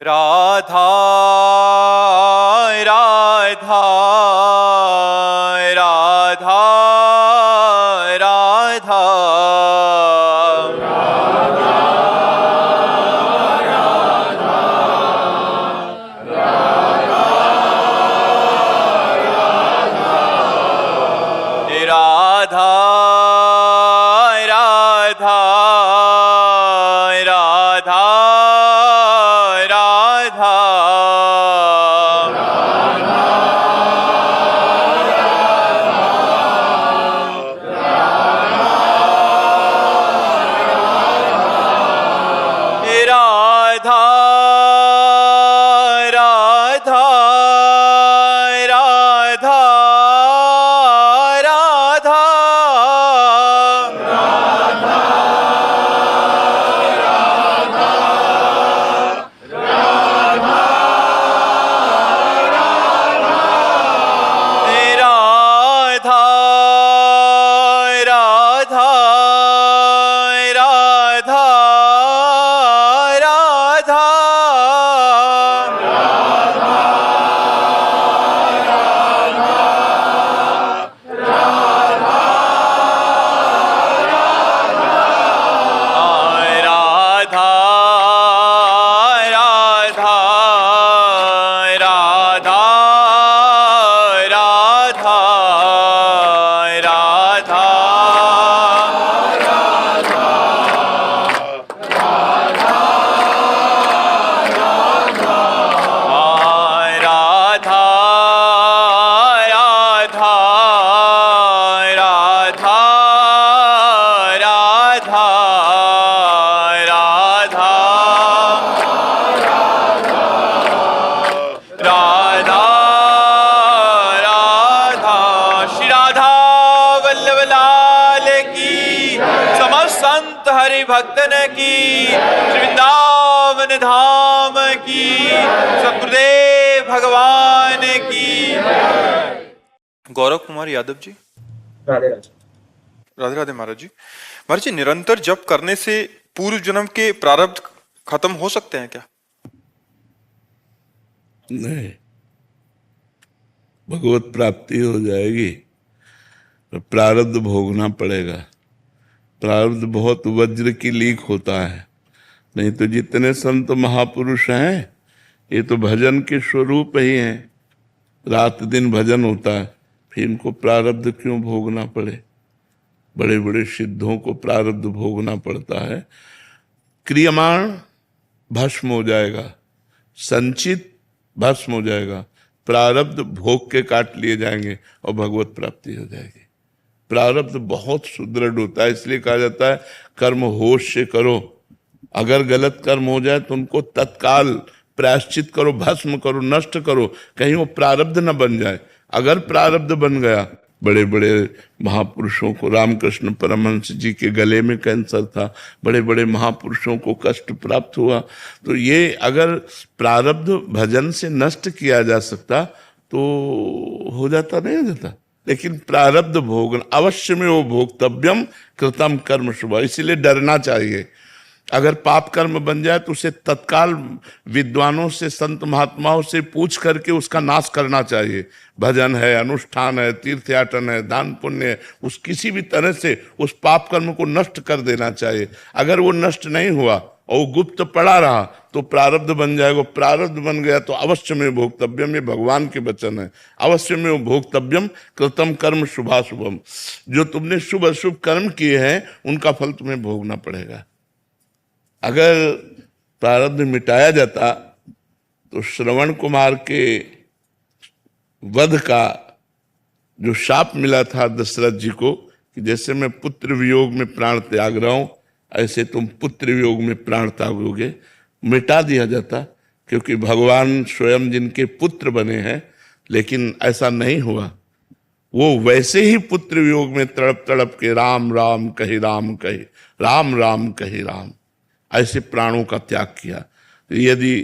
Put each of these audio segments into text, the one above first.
राधा राधा राधा राधा राधा राधा राधा राधा राधा राधा राधा हरि भक्तन की, वृंदावन धाम की, सतगुरुदेव भगवान की। गौरव कुमार यादव जी। राधे राधे। राधे राधे महाराज जी। महाराज जी, निरंतर जप करने से पूर्व जन्म के प्रारब्ध खत्म हो सकते हैं क्या? नहीं, भगवत प्राप्ति हो जाएगी तो प्रारब्ध भोगना पड़ेगा। प्रारब्ध बहुत वज्र की लीक होता है, नहीं तो जितने संत महापुरुष हैं ये तो भजन के स्वरूप ही हैं, रात दिन भजन होता है, फिर इनको प्रारब्ध क्यों भोगना पड़े? बड़े बड़े सिद्धों को प्रारब्ध भोगना पड़ता है। क्रियमाण भस्म हो जाएगा, संचित भस्म हो जाएगा, प्रारब्ध भोग के काट लिए जाएंगे और भगवत प्राप्ति हो जाएगी। प्रारब्ध बहुत सुदृढ़ होता है, इसलिए कहा जाता है कर्म होश से करो। अगर गलत कर्म हो जाए तो उनको तत्काल प्रायश्चित करो, भस्म करो, नष्ट करो, कहीं वो प्रारब्ध न बन जाए। अगर प्रारब्ध बन गया, बड़े बड़े महापुरुषों को, रामकृष्ण परमहंस जी के गले में कैंसर था, बड़े बड़े महापुरुषों को कष्ट प्राप्त हुआ। तो ये अगर प्रारब्ध भजन से नष्ट किया जा सकता तो हो जाता, नहीं हो जाता। लेकिन प्रारब्ध भोग अवश्य में वो भोक्तव्यम कृतम कर्म शुभ, इसीलिए डरना चाहिए। अगर पाप कर्म बन जाए तो उसे तत्काल विद्वानों से, संत महात्माओं से पूछ करके उसका नाश करना चाहिए। भजन है, अनुष्ठान है, तीर्थयाटन है, दान पुण्य है, उस किसी भी तरह से उस पाप कर्म को नष्ट कर देना चाहिए। अगर वो नष्ट नहीं हुआ और वो गुप्त पड़ा रहा तो प्रारब्ध बन जाएगा। प्रारब्ध बन गया तो अवश्य में भोक्तव्यम, ये भगवान के वचन है, अवश्य में वो भोक्तव्यम कृतम कर्म शुभाशुभम। जो तुमने शुभ अशुभ कर्म किए हैं उनका फल तुम्हें भोगना पड़ेगा। अगर प्रारब्ध मिटाया जाता तो श्रवण कुमार के वध का जो शाप मिला था दशरथ जी को कि जैसे मैं पुत्र वियोग में प्राण त्याग रहा हूं, ऐसे तुम पुत्र वियोग में प्राण त्यागोगे, मिटा दिया जाता। क्योंकि भगवान स्वयं जिनके पुत्र बने हैं, लेकिन ऐसा नहीं हुआ। वो वैसे ही पुत्र वियोग में तड़प तड़प के राम राम कही राम कही, राम राम कही राम, ऐसे प्राणों का त्याग किया। यदि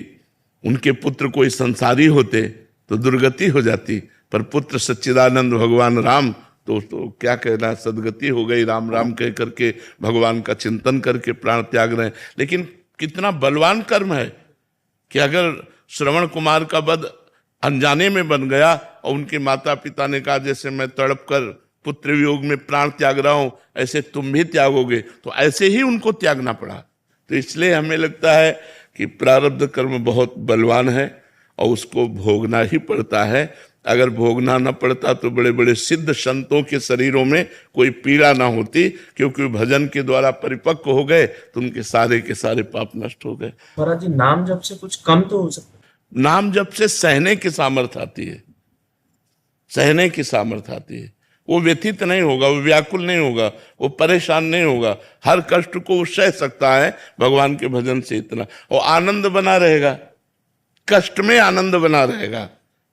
उनके पुत्र कोई संसारी होते तो दुर्गति हो जाती, पर पुत्र सच्चिदानंद भगवान राम तो क्या कहना, सदगति हो गई। राम राम कह करके भगवान का चिंतन करके प्राण त्याग रहे हैं। लेकिन कितना बलवान कर्म है, कि अगर श्रवण कुमार का वध अनजाने में बन गया और उनके माता पिता ने कहा जैसे मैं तड़प कर पुत्र वियोग में प्राण त्याग रहा हूं ऐसे तुम भी त्यागोगे, तो ऐसे ही उनको त्यागना पड़ा। तो इसलिए हमें लगता है कि प्रारब्ध कर्म बहुत बलवान है और उसको भोगना ही पड़ता है। अगर भोगना न पड़ता तो बड़े बड़े सिद्ध संतों के शरीरों में कोई पीड़ा ना होती, क्योंकि भजन के द्वारा परिपक्व हो गए तो उनके सारे के सारे पाप नष्ट हो गए। महाराज जी, नाम जप से कुछ कम तो हो सकता है? नाम जप से सहने की सामर्थ्य आती है, सहने की सामर्थ्य आती है। वो व्यथित नहीं होगा, वो व्याकुल नहीं होगा, वो परेशान नहीं होगा, हर कष्ट को वो सह सकता है भगवान के भजन से इतना, और आनंद बना रहेगा, कष्ट में आनंद बना रहेगा।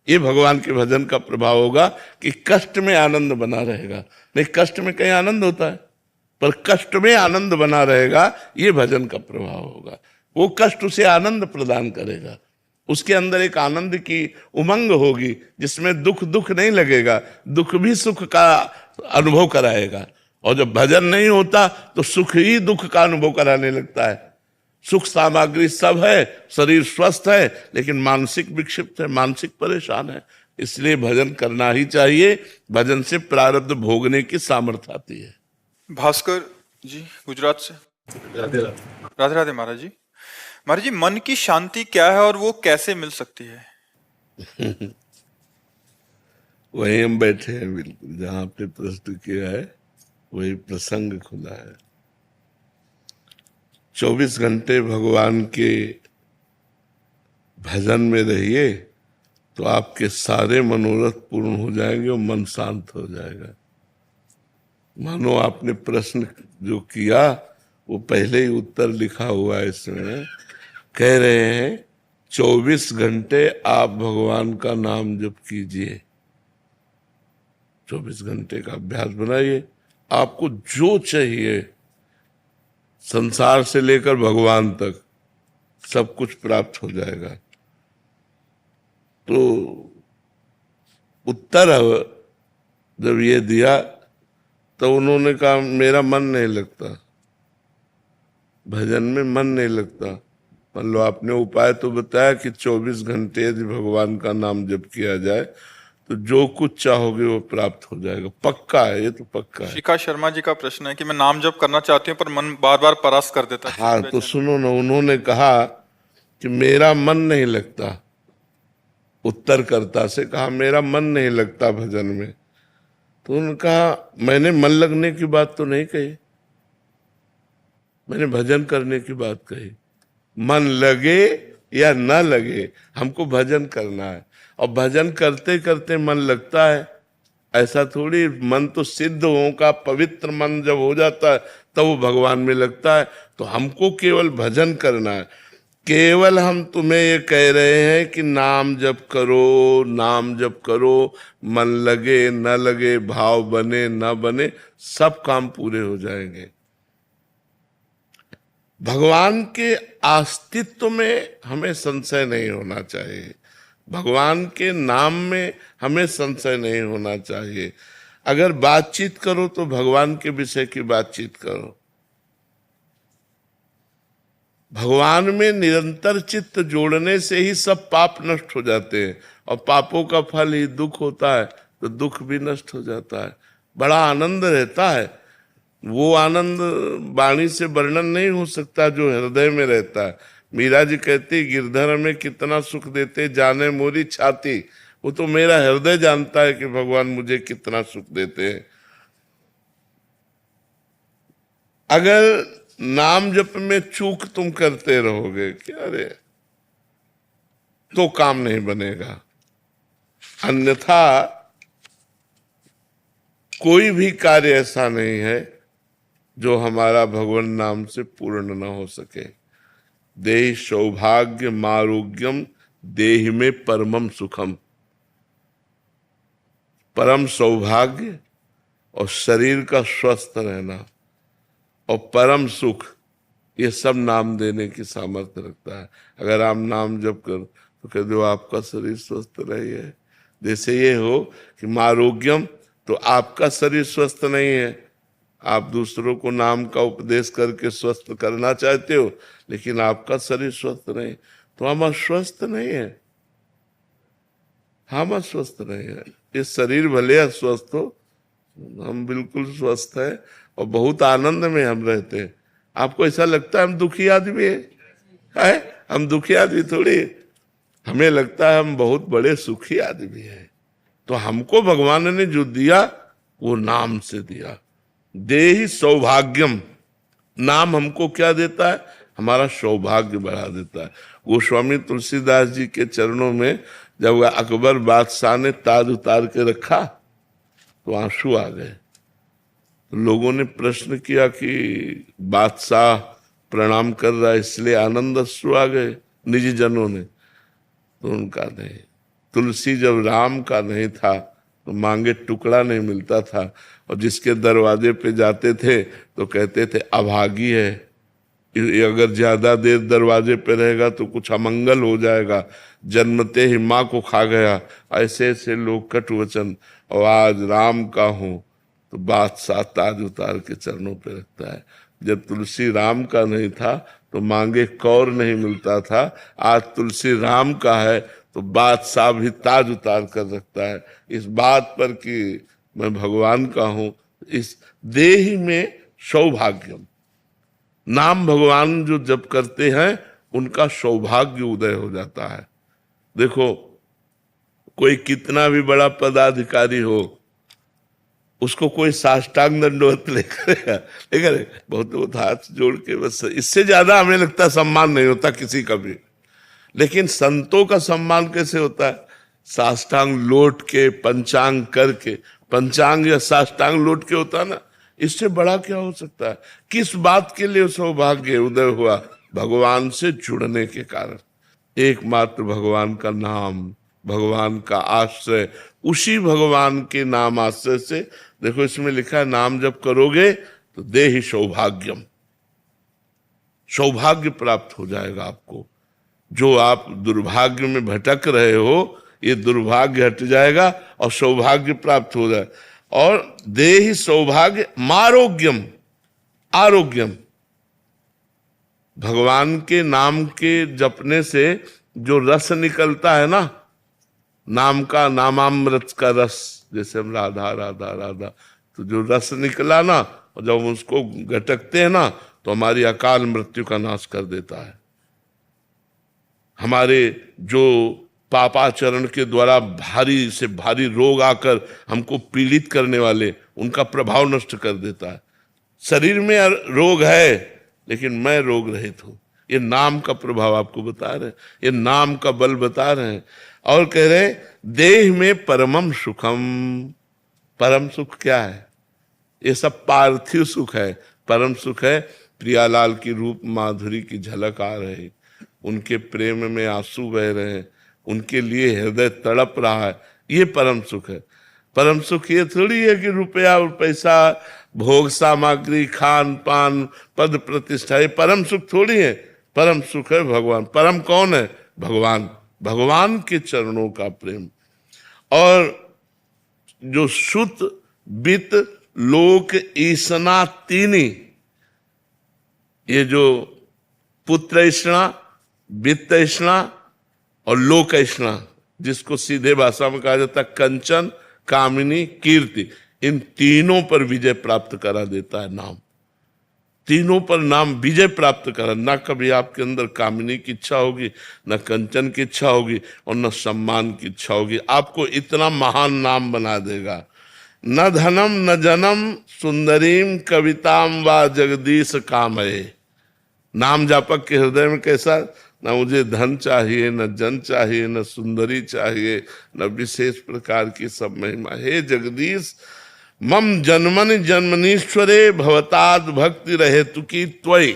ये भगवान के भजन का प्रभाव होगा कि कष्ट में आनंद बना रहेगा। नहीं, कष्ट में कहीं आनंद होता है, पर कष्ट में आनंद बना रहेगा, ये भजन का प्रभाव होगा। वो कष्ट उसे आनंद प्रदान करेगा, उसके अंदर एक आनंद की उमंग होगी जिसमें दुख दुख नहीं लगेगा, दुख भी सुख का अनुभव कराएगा। और जब भजन नहीं होता तो सुख ही दुख का अनुभव कराने लगता है। सुख सामग्री सब है, शरीर स्वस्थ है, लेकिन मानसिक विक्षिप्त है, मानसिक परेशान है। इसलिए भजन करना ही चाहिए, भजन से प्रारब्ध भोगने की सामर्थ्य आती है। भास्कर जी गुजरात से। राधे राधे। राधे राधे महाराज जी। महाराज जी, मन की शांति क्या है और वो कैसे मिल सकती है? वहीं हम बैठे हैं, बिल्कुल जहां आपने प्रश्न किया है वही प्रसंग खुला है। 24 घंटे भगवान के भजन में रहिए तो आपके सारे मनोरथ पूर्ण हो जाएंगे और मन शांत हो जाएगा। मानो आपने प्रश्न जो किया वो पहले ही उत्तर लिखा हुआ है इसमें। कह रहे हैं 24 घंटे आप भगवान का नाम जप कीजिए, 24 घंटे का अभ्यास बनाइए, आपको जो चाहिए संसार से लेकर भगवान तक सब कुछ प्राप्त हो जाएगा। तो उत्तर जब ये दिया तो उन्होंने कहा मेरा मन नहीं लगता, भजन में मन नहीं लगता। मान लो आपने उपाय तो बताया कि 24 घंटे यदि भगवान का नाम जप किया जाए तो जो कुछ चाहोगे वो प्राप्त हो जाएगा, पक्का है, ये तो पक्का है। शिखा शर्मा जी का प्रश्न है कि मैं नाम जप करना चाहती हूँ पर मन बार बार परास कर देता है। हाँ तो सुनो ना, उन्होंने कहा कि मेरा मन नहीं लगता, उत्तरकर्ता से कहा मेरा मन नहीं लगता भजन में। तो उन्होंने कहा मैंने मन लगने की बात तो नहीं कही, मैंने भजन करने की बात कही। मन लगे या न लगे, हमको भजन करना है, और भजन करते करते मन लगता है ऐसा थोड़ी। मन तो सिद्ध हो का पवित्र मन जब हो जाता है तब वो भगवान में लगता है। तो हमको केवल भजन करना है। केवल हम तुम्हें ये कह रहे हैं कि नाम जप करो, नाम जप करो, मन लगे न लगे, भाव बने न बने, सब काम पूरे हो जाएंगे। भगवान के अस्तित्व में हमें संशय नहीं होना चाहिए, भगवान के नाम में हमें संशय नहीं होना चाहिए। अगर बातचीत करो तो भगवान के विषय की बातचीत करो। भगवान में निरंतर चित्त जोड़ने से ही सब पाप नष्ट हो जाते हैं, और पापों का फल ही दुख होता है, तो दुख भी नष्ट हो जाता है, बड़ा आनंद रहता है। वो आनंद वाणी से वर्णन नहीं हो सकता जो हृदय में रहता है। मीरा जी कहती गिरधर में कितना सुख देते जाने मोरी छाती। वो तो मेरा हृदय जानता है कि भगवान मुझे कितना सुख देते हैं। अगर नाम जप में चूक तुम करते रहोगे क्या रे, तो काम नहीं बनेगा। अन्यथा कोई भी कार्य ऐसा नहीं है जो हमारा भगवान नाम से पूर्ण न हो सके। देहि सौभाग्य मारोग्यम देहि में परमम सुखम। परम सौभाग्य और शरीर का स्वस्थ रहना और परम सुख, ये सब नाम देने की सामर्थ्य रखता है। अगर आप नाम जप कर तो कह दो आपका शरीर स्वस्थ रही है। जैसे ये हो कि मारोग्यम, तो आपका शरीर स्वस्थ नहीं है, आप दूसरों को नाम का उपदेश करके स्वस्थ करना चाहते हो, लेकिन आपका शरीर स्वस्थ नहीं, तो हम अस्वस्थ नहीं है, हम अस्वस्थ नहीं है। ये शरीर भले अस्वस्थ हो, हम बिल्कुल स्वस्थ है और बहुत आनंद में हम रहते हैं। आपको ऐसा लगता है हम दुखी आदमी है? हम दुखी आदमी थोड़ी, हमें लगता है हम बहुत बड़े सुखी आदमी हैं। तो हमको भगवान ने जो दिया वो नाम से दिया। देहि सौभाग्यम, नाम हमको क्या देता है? हमारा सौभाग्य बढ़ा देता है। गोस्वामी तुलसीदास जी के चरणों में जब अकबर बादशाह ने ताज उतार के रखा तो आंसू आ गए। तो लोगों ने प्रश्न किया कि बादशाह प्रणाम कर रहा है इसलिए आनंद अश्रु आ गए निजी जनों ने। तो उनका नहीं, तुलसी जब राम का नहीं था तो मांगे टुकड़ा नहीं मिलता था, और जिसके दरवाजे पे जाते थे तो कहते थे अभागी है, ये अगर ज्यादा देर दरवाजे पे रहेगा तो कुछ अमंगल हो जाएगा, जन्मते ही माँ को खा गया। ऐसे ऐसे लोग कटु वचन। और आज राम का हूं तो बादशाह ताज उतार के चरणों पे रखता है। जब तुलसी राम का नहीं था तो मांगे कौर नहीं मिलता था, आज तुलसी राम का है तो बादशाह भी ताज उतार कर रखता है। इस बात पर कि मैं भगवान का हूं, इस देह में सौभाग्यम, नाम भगवान जो जप करते हैं उनका सौभाग्य उदय हो जाता है। देखो, कोई कितना भी बड़ा पदाधिकारी हो, उसको कोई साष्टांग दंडवत लेकर बहुत बहुत हाथ जोड़ के, बस इससे ज्यादा हमें लगता है सम्मान नहीं होता किसी का भी। लेकिन संतों का सम्मान कैसे होता है? साष्टांग लौट के, पंचांग करके। पंचांग या साष्टांग लौट के होता है ना, इससे बड़ा क्या हो सकता है? किस बात के लिए सौभाग्य उदय हुआ? भगवान से जुड़ने के कारण। एकमात्र भगवान का नाम, भगवान का आश्रय, उसी भगवान के नाम आश्रय से। देखो इसमें लिखा है नाम जब करोगे तो देहि सौभाग्यम, सौभाग्य प्राप्त हो जाएगा आपको। जो आप दुर्भाग्य में भटक रहे हो, ये दुर्भाग्य हट जाएगा और सौभाग्य प्राप्त हो जाए। और देहि सौभाग्य मारोग्यम, आरोग्यम, भगवान के नाम के जपने से जो रस निकलता है ना, नाम का, नामामृत का रस, जैसे हम राधा राधा राधा, तो जो रस निकला ना, और जब हम उसको घटकते हैं ना तो हमारी अकाल मृत्यु का नाश कर देता है। हमारे जो पापाचरण के द्वारा भारी से भारी रोग आकर हमको पीड़ित करने वाले, उनका प्रभाव नष्ट कर देता है। शरीर में रोग है लेकिन मैं रोग रहित हूं। ये नाम का प्रभाव आपको बता रहे हैं, ये नाम का बल बता रहे हैं। और कह रहे देह में परमम सुखम, परम सुख क्या है? ये सब पार्थिव सुख है। परम सुख है प्रियालाल की रूप माधुरी की झलक आ रही, उनके प्रेम में आंसू बह रहे हैं, उनके लिए हृदय तड़प रहा है, ये परम सुख है। परम सुख ये थोड़ी है कि रुपया और पैसा, भोग सामग्री, खान पान, पद प्रतिष्ठा, ये परम सुख थोड़ी है। परम सुख है भगवान। परम कौन है? भगवान। भगवान के चरणों का प्रेम। और जो सुत वित लोक ईसना तीनी, ये जो पुत्र ईष्णा, वित्त ईष्णा और लोक ईष्णा, जिसको सीधे भाषा में कहा जाता है कंचन, कामिनी, कीर्ति, इन तीनों पर विजय प्राप्त करा देता है नाम। तीनों पर नाम विजय प्राप्त करा। ना कभी आपके अंदर कामिनी की इच्छा होगी, न कंचन की इच्छा होगी और न सम्मान की इच्छा होगी। आपको इतना महान नाम बना देगा। न धनम न जनम सुंदरीम कविताम व जगदीश कामये। नाम जापक के हृदय में कैसा? ना मुझे धन चाहिए, न जन चाहिए, न सुंदरी चाहिए, न विशेष प्रकार की सब महिमा। हे जगदीश, मम जन्मन जन्मनीश्वरे भवताद भक्ति रहे तुकी त्वयि।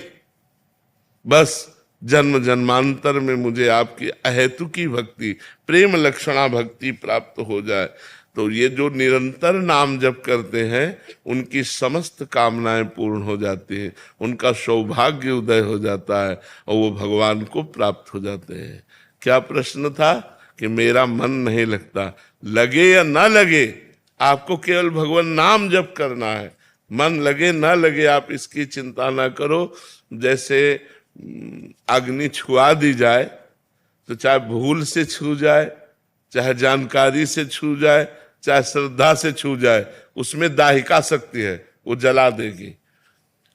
बस जन्म जन्मांतर में मुझे आपकी अहेतुकी भक्ति, प्रेम लक्षणा भक्ति प्राप्त हो जाए। तो ये जो निरंतर नाम जप करते हैं उनकी समस्त कामनाएं पूर्ण हो जाती हैं, उनका सौभाग्य उदय हो जाता है और वो भगवान को प्राप्त हो जाते हैं। क्या प्रश्न था कि मेरा मन नहीं लगता? लगे या ना लगे, आपको केवल भगवान नाम जप करना है। मन लगे ना लगे आप इसकी चिंता ना करो। जैसे अग्नि छुआ दी जाए तो चाहे भूल से छू जाए, चाहे जानकारी से छू जाए, चाहे श्रद्धा से छू जाए, उसमें दाहिका शक्ति है, वो जला देगी।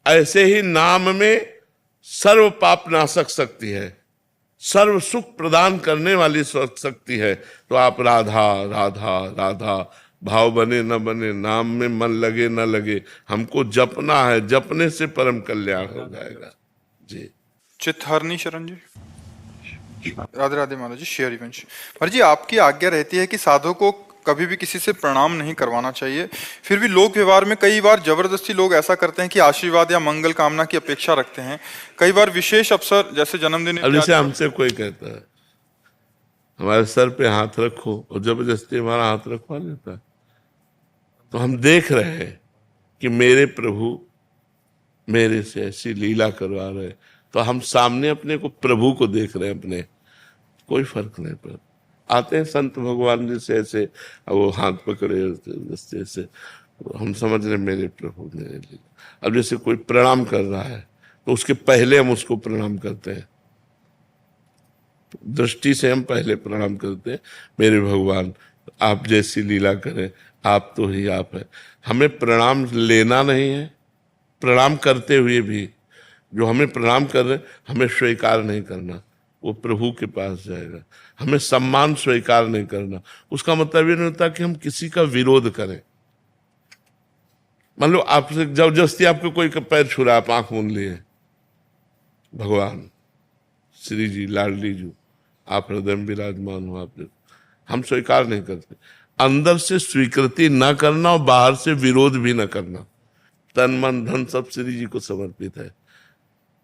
ऐसे ही नाम में सर्व पाप नाशक शक्ति है, सर्व सुख प्रदान करने वाली शक्ति है। तो आप राधा राधा राधा भाव बने न बने, नाम में मन लगे न लगे, हमको जपना है, जपने से परम कल्याण हो जाएगा जी। चित्तहरणी शरण जी। राधे राधे महाराज जी। शेयर इवेंट महाराज जी, आपकी आज्ञा रहती है कि साधु को कभी भी किसी से प्रणाम नहीं करवाना चाहिए, फिर भी लोक व्यवहार में कई बार जबरदस्ती लोग ऐसा करते हैं कि आशीर्वाद या मंगल कामना की अपेक्षा रखते हैं। कई बार विशेष अवसर जैसे जन्मदिन, अब जैसे हमसे कोई कहता है हमारे सर पे हाथ रखो, और जबरदस्ती हमारा हाथ रखवा लेता है, तो हम देख रहे हैं कि मेरे प्रभु मेरे से ऐसी लीला करवा रहे, तो हम सामने अपने को प्रभु को देख रहे हैं, अपने कोई फर्क नहीं पड़ता। आते हैं संत भगवान जी से ऐसे, वो हाथ पकड़े जैसे से, तो हम समझ रहे मेरे प्रभु मेरे लीला। अब जैसे कोई प्रणाम कर रहा है तो उसके पहले हम उसको प्रणाम करते हैं, दृष्टि से हम पहले प्रणाम करते हैं, मेरे भगवान आप जैसी लीला करें, आप तो ही आप है। हमें प्रणाम लेना नहीं है, प्रणाम करते हुए भी जो हमें प्रणाम कर रहे हमें स्वीकार नहीं करना, वो प्रभु के पास जाएगा। हमें सम्मान स्वीकार नहीं करना, उसका मतलब ये नहीं होता कि हम किसी का विरोध करें। मान लो आपसे जबरदस्ती आपको कोई पैर छू रहा, आप आंख मूंद लिए, भगवान श्री जी लाडली जी आप हृदय में विराजमान हो, आप हम स्वीकार नहीं करते। अंदर से स्वीकृति न करना और बाहर से विरोध भी न करना। तन मन धन सब श्री जी को समर्पित है,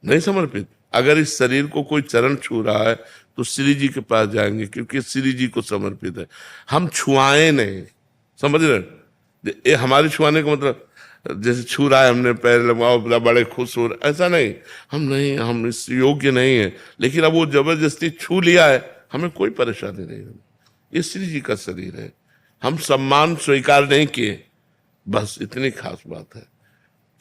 नहीं समर्पित, अगर इस शरीर को कोई चरण छू रहा है तो श्री जी के पास जाएंगे, क्योंकि श्री जी को समर्पित है। हम छुआए नहीं, समझ रहे? ये हमारे छुआने का मतलब जैसे छू रहा है हमने पैर लगाओ बड़े खुश हो रहे, ऐसा नहीं। हम नहीं, हम इस योग्य नहीं है, लेकिन अब वो जबरदस्ती छू लिया है, हमें कोई परेशानी नहीं है। ये श्री जी का शरीर है, हम सम्मान स्वीकार नहीं किए, बस इतनी खास बात है।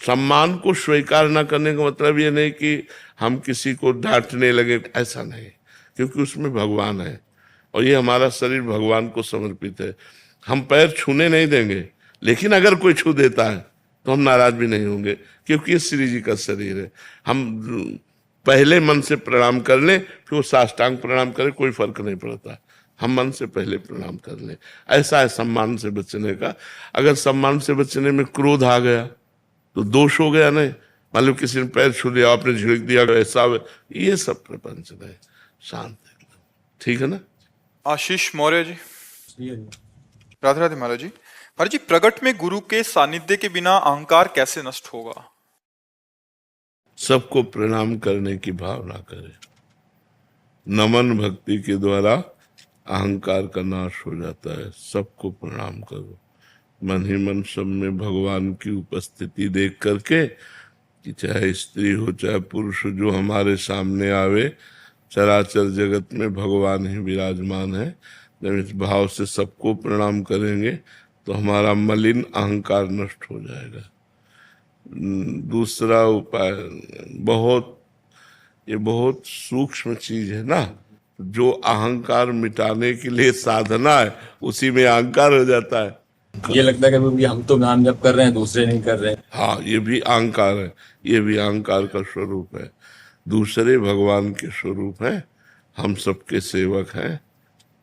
सम्मान को स्वीकार न करने का मतलब ये नहीं कि हम किसी को डांटने लगे, ऐसा नहीं, क्योंकि उसमें भगवान है और ये हमारा शरीर भगवान को समर्पित है। हम पैर छूने नहीं देंगे, लेकिन अगर कोई छू देता है तो हम नाराज भी नहीं होंगे, क्योंकि ये श्री जी का शरीर है। हम पहले मन से प्रणाम कर लें, फिर वो साष्टांग प्रणाम करें, कोई फर्क नहीं पड़ता। हम मन से पहले प्रणाम कर लें, ऐसा है सम्मान से बचने का। अगर सम्मान से बचने में क्रोध आ गया तो दोष हो गया। नहीं, मान लो किसी ने पैर छू लिया, आपने झिड़क दिया, ऐसा, ये सब प्रपंच है, शांत एकदम, ठीक है ना। आशीष मौर्य जी। राधे राधे महाराज जी। महाराज जी, प्रगट में गुरु के सानिध्य के बिना अहंकार कैसे नष्ट होगा? सबको प्रणाम करने की भावना करें, नमन भक्ति के द्वारा अहंकार का नाश हो जाता है। सबको प्रणाम करो, मन ही मन सब में भगवान की उपस्थिति देख करके, कि चाहे स्त्री हो चाहे पुरुष हो, जो हमारे सामने आवे, चराचर जगत में भगवान ही विराजमान है। जब इस भाव से सबको प्रणाम करेंगे तो हमारा मलिन अहंकार नष्ट हो जाएगा। दूसरा उपाय ये बहुत सूक्ष्म चीज है ना, जो अहंकार मिटाने के लिए साधना है, उसी में अहंकार हो जाता है। ये लगता है कि हम तो नाम जप कर रहे हैं, दूसरे नहीं कर रहे हैं। हाँ, ये भी अहंकार है, ये भी अहंकार का स्वरूप है। दूसरे भगवान के स्वरूप है, हम सबके सेवक हैं।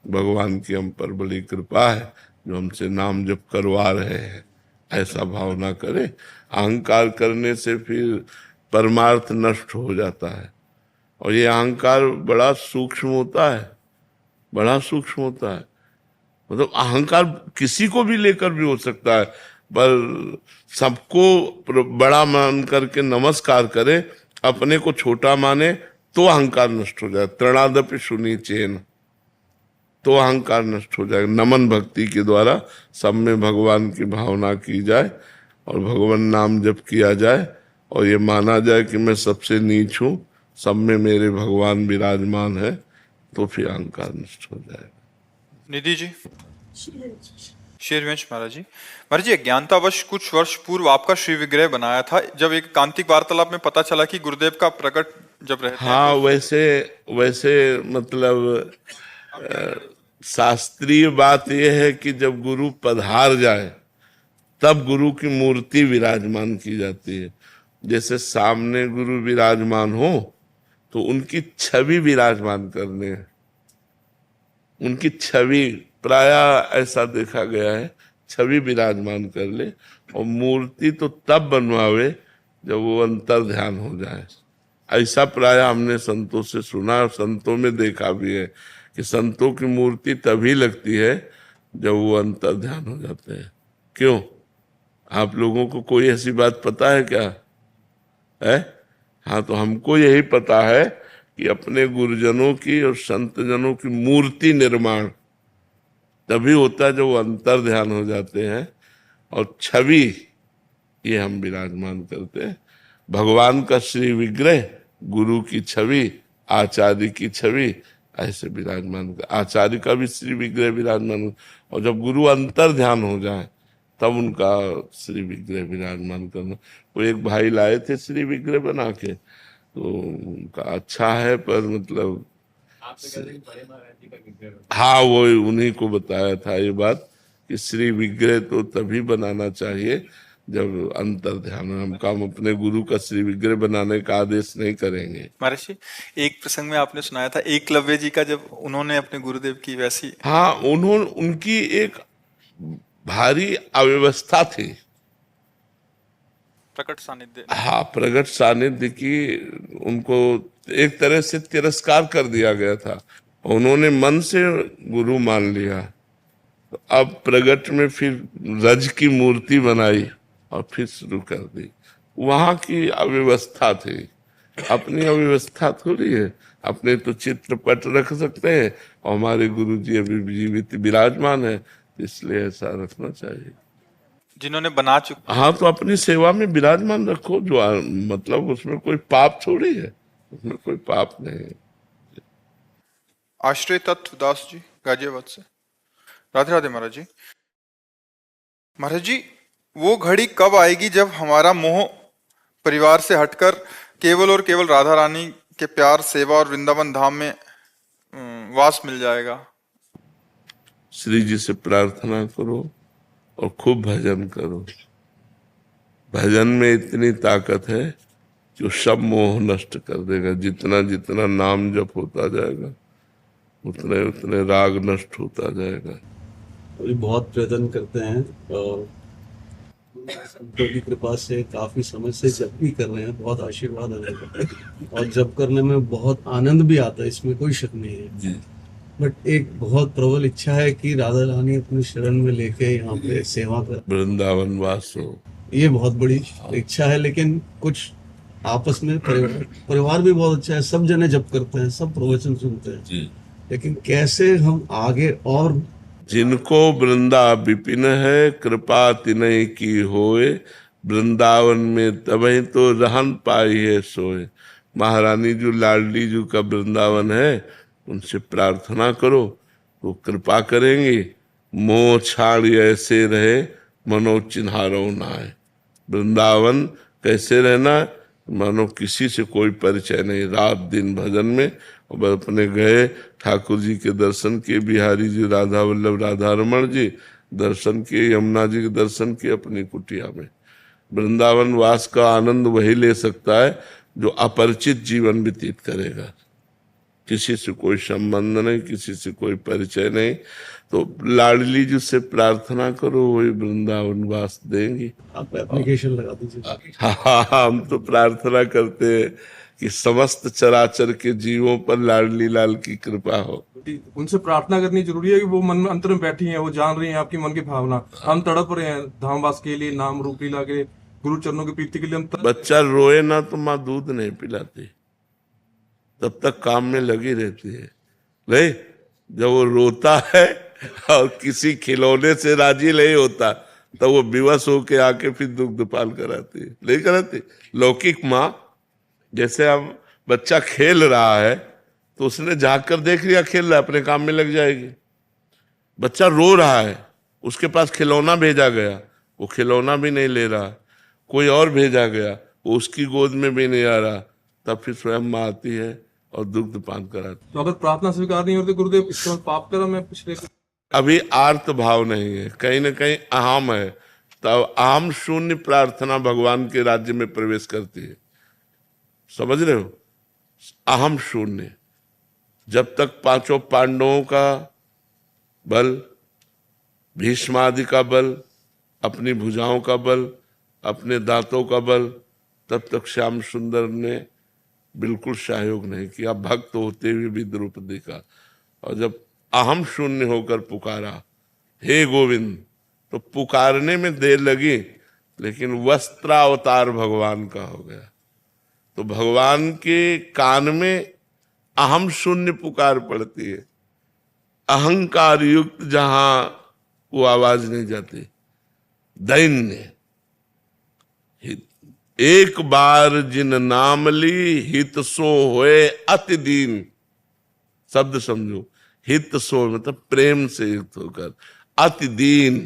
भगवान की हम पर बड़ी कृपा है जो हमसे नाम जप करवा रहे हैं, ऐसा भावना करें। अहंकार करने से फिर परमार्थ नष्ट हो जाता है, और ये अहंकार बड़ा सूक्ष्म होता है, बड़ा सूक्ष्म होता है। मतलब अहंकार किसी को भी लेकर भी हो सकता है, पर सबको बड़ा मान करके नमस्कार करे, अपने को छोटा माने तो अहंकार नष्ट हो जाए। तृणादपि शून्य चेन, तो अहंकार नष्ट हो जाएगा। नमन भक्ति के द्वारा सब में भगवान की भावना की जाए और भगवान नाम जप किया जाए, और ये माना जाए कि मैं सबसे नीच हूँ, सब में मेरे भगवान विराजमान है, तो फिर अहंकार नष्ट हो जाएगा। निधि जी। शेरवंश महाराज जी। महाराज जी, अज्ञानतावश कुछ वर्ष पूर्व आपका श्री विग्रह बनाया था। जब एक कांतिक वार्तालाप में पता चला कि गुरुदेव का प्रकट जब रहते हैं हाँ, वैसे वैसे मतलब शास्त्रीय बात यह है कि जब गुरु पधार जाए तब गुरु की मूर्ति विराजमान की जाती है। जैसे सामने गुरु विराजमान हो तो उनकी छवि विराजमान करने है, उनकी छवि प्राय ऐसा देखा गया है, छवि विराजमान कर ले। और मूर्ति तो तब बनवावे जब वो अंतर ध्यान हो जाए। ऐसा प्राय हमने संतों से सुना और संतों में देखा भी है कि संतों की मूर्ति तभी लगती है जब वो अंतर ध्यान हो जाते हैं। क्यों? आप लोगों को कोई ऐसी बात पता है क्या? है? हाँ, तो हमको यही पता है कि अपने गुरुजनों की और संत जनों की मूर्ति निर्माण तभी होता है जब वो अंतर ध्यान हो जाते हैं और छवि ये हम विराजमान करते हैं। भगवान का श्री विग्रह, गुरु की छवि, आचार्य की छवि ऐसे विराजमान कर, आचार्य का भी श्री विग्रह विराजमान। और जब गुरु अंतर ध्यान हो जाए तब उनका श्री विग्रह विराजमान करना। वो एक भाई लाए थे श्री विग्रह बना के, तो उनका अच्छा है, पर मतलब हाँ, वो उन्हीं को बताया था ये बात कि श्री विग्रह तो तभी बनाना चाहिए जब अंतर ध्यान। हम अपने गुरु का श्री विग्रह बनाने का आदेश नहीं करेंगे। महर्षि, एक प्रसंग में आपने सुनाया था एकलव्य जी का, जब उन्होंने अपने गुरुदेव की वैसी। हाँ, उनकी एक भारी अव्यवस्था थी। प्रकट सानिध्य। हाँ, प्रकट सानिध्य की उनको एक तरह से तिरस्कार कर दिया गया था। उन्होंने मन से गुरु मान लिया। तो अब प्रगट में फिर रज की मूर्ति बनाई और फिर शुरू कर दी। वहां की अव्यवस्था थी, अपनी अव्यवस्था थोड़ी है। अपने तो चित्रपट रख सकते हैं और हमारे गुरु जी अभी जीवित विराजमान है, इसलिए ऐसा रखना चाहिए। जिन्होंने बना चुके। हाँ, तो अपनी सेवा में विराजमान रखो, जो मतलब उसमें कोई पाप थोड़ी है, उसमें कोई पाप नहीं है। आश्रय तत्व दास जी गाजियाबाद से। राधे राधे महाराज जी। महाराज जी, वो घड़ी कब आएगी जब हमारा मोह परिवार से हटकर केवल और केवल राधा रानी के प्यार, सेवा और वृंदावन धाम में वास मिल जाएगा? श्री जी से प्रार्थना करो और खूब भजन करो। भजन में इतनी ताकत है जो सब मोह नष्ट कर देगा। जितना जितना नाम जप होता जाएगा उतने उतने राग नष्ट होता जाएगा। अभी बहुत प्रयत्न करते हैं और संतों की कृपा से काफी समय से जप भी कर रहे हैं, बहुत आशीर्वाद है और जप करने में बहुत आनंद भी आता है, इसमें कोई शक नहीं है जी। बट एक बहुत प्रबल इच्छा है कि राधा रानी अपनी शरण में लेके यहाँ पे सेवा कर, वृंदावन वास हो, ये बहुत बड़ी इच्छा है। लेकिन कुछ आपस में परिवार भी बहुत अच्छा है, सब जने जप करते हैं, सब प्रवचन सुनते हैं जी। लेकिन कैसे हम आगे और जिनको वृंदा विपिन है, कृपा तिनय की होए, वृंदावन में तबही तो रहन पाई है सोए। महारानी जो लाडली जी का वृंदावन है, उनसे प्रार्थना करो तो कृपा करेंगे। मोह छाड़ ऐसे रहे, मनो चिन्हारो नाय। वृंदावन कैसे रहना, मानो किसी से कोई परिचय नहीं, रात दिन भजन में। और अपने गए ठाकुर जी के दर्शन किए, बिहारी जी, राधा वल्लभ, राधा रमण जी दर्शन किए, यमुना जी के दर्शन किए अपनी कुटिया में। वृंदावन वास का आनंद वही ले सकता है जो अपरिचित जीवन व्यतीत करेगा, किसी से कोई संबंध नहीं, किसी से कोई परिचय नहीं। तो लाडली जी से प्रार्थना करो, वही वृंदावन वास देंगी। आप एप्लीकेशन लगा दीजिए। हाँ, हम तो प्रार्थना करते हैं कि समस्त चराचर के जीवों पर लाडली लाल की कृपा हो। उनसे प्रार्थना करनी जरूरी है कि वो मन में अंतर में बैठी हैं, वो जान रही हैं आपकी मन की भावना। हम तड़प रहे हैं धामवास के लिए, नाम रूप लीला के, गुरु चरणों की प्रीति के लिए। हम बच्चा रोए ना तो माँ दूध नहीं पिलाती, तब तक काम में लगी रहती है। नहीं, जब वो रोता है और किसी खिलौने से राजी नहीं होता तो वो विवश होके आके फिर दुग्धपान कराती है, नहीं कराती। लौकिक माँ, जैसे हम बच्चा खेल रहा है तो उसने झांक कर देख लिया खेल रहा है, अपने काम में लग जाएगी। बच्चा रो रहा है, उसके पास खिलौना भेजा गया, वो खिलौना भी नहीं ले रहा। कोई और भेजा गया, वो उसकी गोद में भी नहीं आ रहा, तब फिर स्वयं माँ आती है और दुग्ध पान कराती तो अगर प्रार्थना स्वीकार नहीं होती गुरुदेव, इसके बाद पाप करा मैं पिछले। है। अभी आर्त भाव नहीं है, कहीं ना कहीं अहम है, तब अहम शून्य प्रार्थना भगवान के राज्य में प्रवेश करती है। समझ रहे हो? अहम शून्य। जब तक पांचों पांडवों का बल, भीष्मादि का बल, अपनी भुजाओं का बल, अपने दांतों का बल, तब तक श्याम सुंदर ने बिल्कुल सहयोग नहीं किया, भक्त होते हुए भी द्रौपदी का। और जब अहम शून्य होकर पुकारा हे गोविंद, तो पुकारने में देर लगी, लेकिन वस्त्रावतार भगवान का हो गया। तो भगवान के कान में अहम शून्य पुकार पड़ती है, अहंकार युक्त जहां वो आवाज नहीं जाती। दैन्य, एक बार जिन नाम ली, हित सो होए अति दीन। शब्द समझो, हित सो मतलब प्रेम से युक्त होकर, अति दीन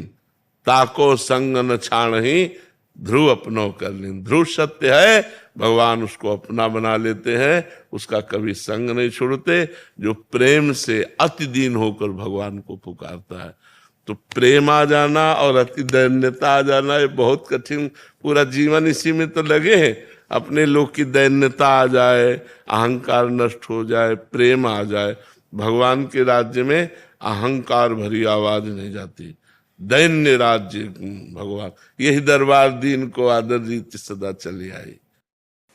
ताको संग न छाणहि, ध्रुव अपनो कर लीन। ध्रुव सत्य है, भगवान उसको अपना बना लेते हैं, उसका कभी संग नहीं छोड़ते। जो प्रेम से अति दीन होकर भगवान को पुकारता है, तो प्रेम आ जाना और अति दैन्यता आ जाना ये बहुत कठिन। पूरा जीवन इसी में तो लगे हैं, अपने लोग की दैन्यता आ जाए, अहंकार नष्ट हो जाए, प्रेम आ जाए। भगवान के राज्य में अहंकार भरी आवाज नहीं जाती, दैन्य राज्य भगवान। यही दरबार दीन को आदर रीति सदा चली आई।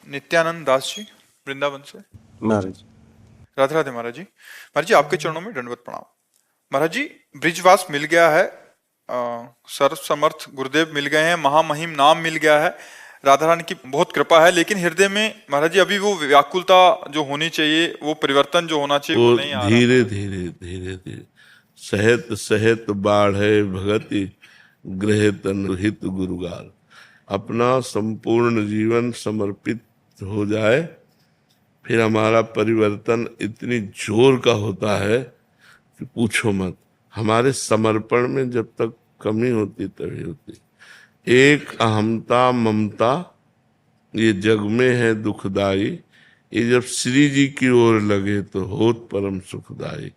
नित्यानंद दास जी वृंदावन से। महाराज राधे राधे महाराज जी। महाराज जी आपके चरणों में दंडवत प्रणाम। महाराज जी ब्रिजवास मिल गया है, सर्व समर्थ गुरुदेव मिल गए हैं, महामहिम नाम मिल गया है, राधा रानी की बहुत कृपा है, लेकिन हृदय में महाराज जी अभी वो व्याकुलता जो होनी चाहिए, वो परिवर्तन जो होना चाहिए, वो नहीं आ रहा। धीरे धीरे धीरे धीरे सहित सहित बाढ़े भगति, गृह तन हित गुरुगार। अपना संपूर्ण जीवन समर्पित हो जाए, फिर हमारा परिवर्तन इतनी जोर का होता है कि पूछो मत। हमारे समर्पण में जब तक कमी होती तभी होती। एक अहमता ममता ये जग में है दुखदाई, ये जब श्री जी की ओर लगे तो होत परम सुखदाई।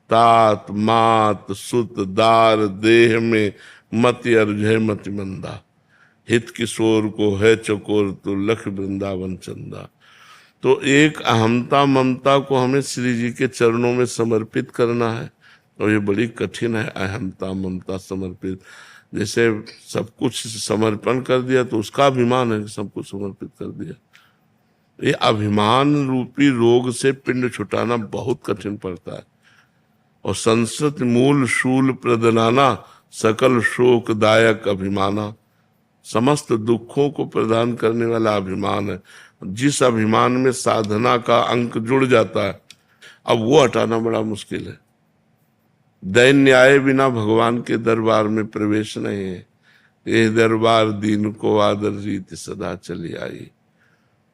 तात मात सुत दार देह में मति अर्जय मति मंदा, हित किशोर को है चकोर तो लख वृंदावन चंदा। तो एक अहमता ममता को हमें श्री जी के चरणों में समर्पित करना है, और ये बड़ी कठिन है अहमता ममता समर्पित। जैसे सब कुछ समर्पण कर दिया तो उसका अभिमान है कि सब कुछ समर्पित कर दिया। ये अभिमान रूपी रोग से पिंड छुटाना बहुत कठिन पड़ता है। और संस्कृत मूल शूल प्रदनाना, सकल शोक दायक अभिमाना। समस्त दुखों को प्रदान करने वाला अभिमान है। जिस अभिमान में साधना का अंक जुड़ जाता है, अब वो हटाना बड़ा मुश्किल है। दैन्य आए बिना भगवान के दरबार में प्रवेश नहीं है। ये दरबार दीन को आदर रीति सदा चली आई।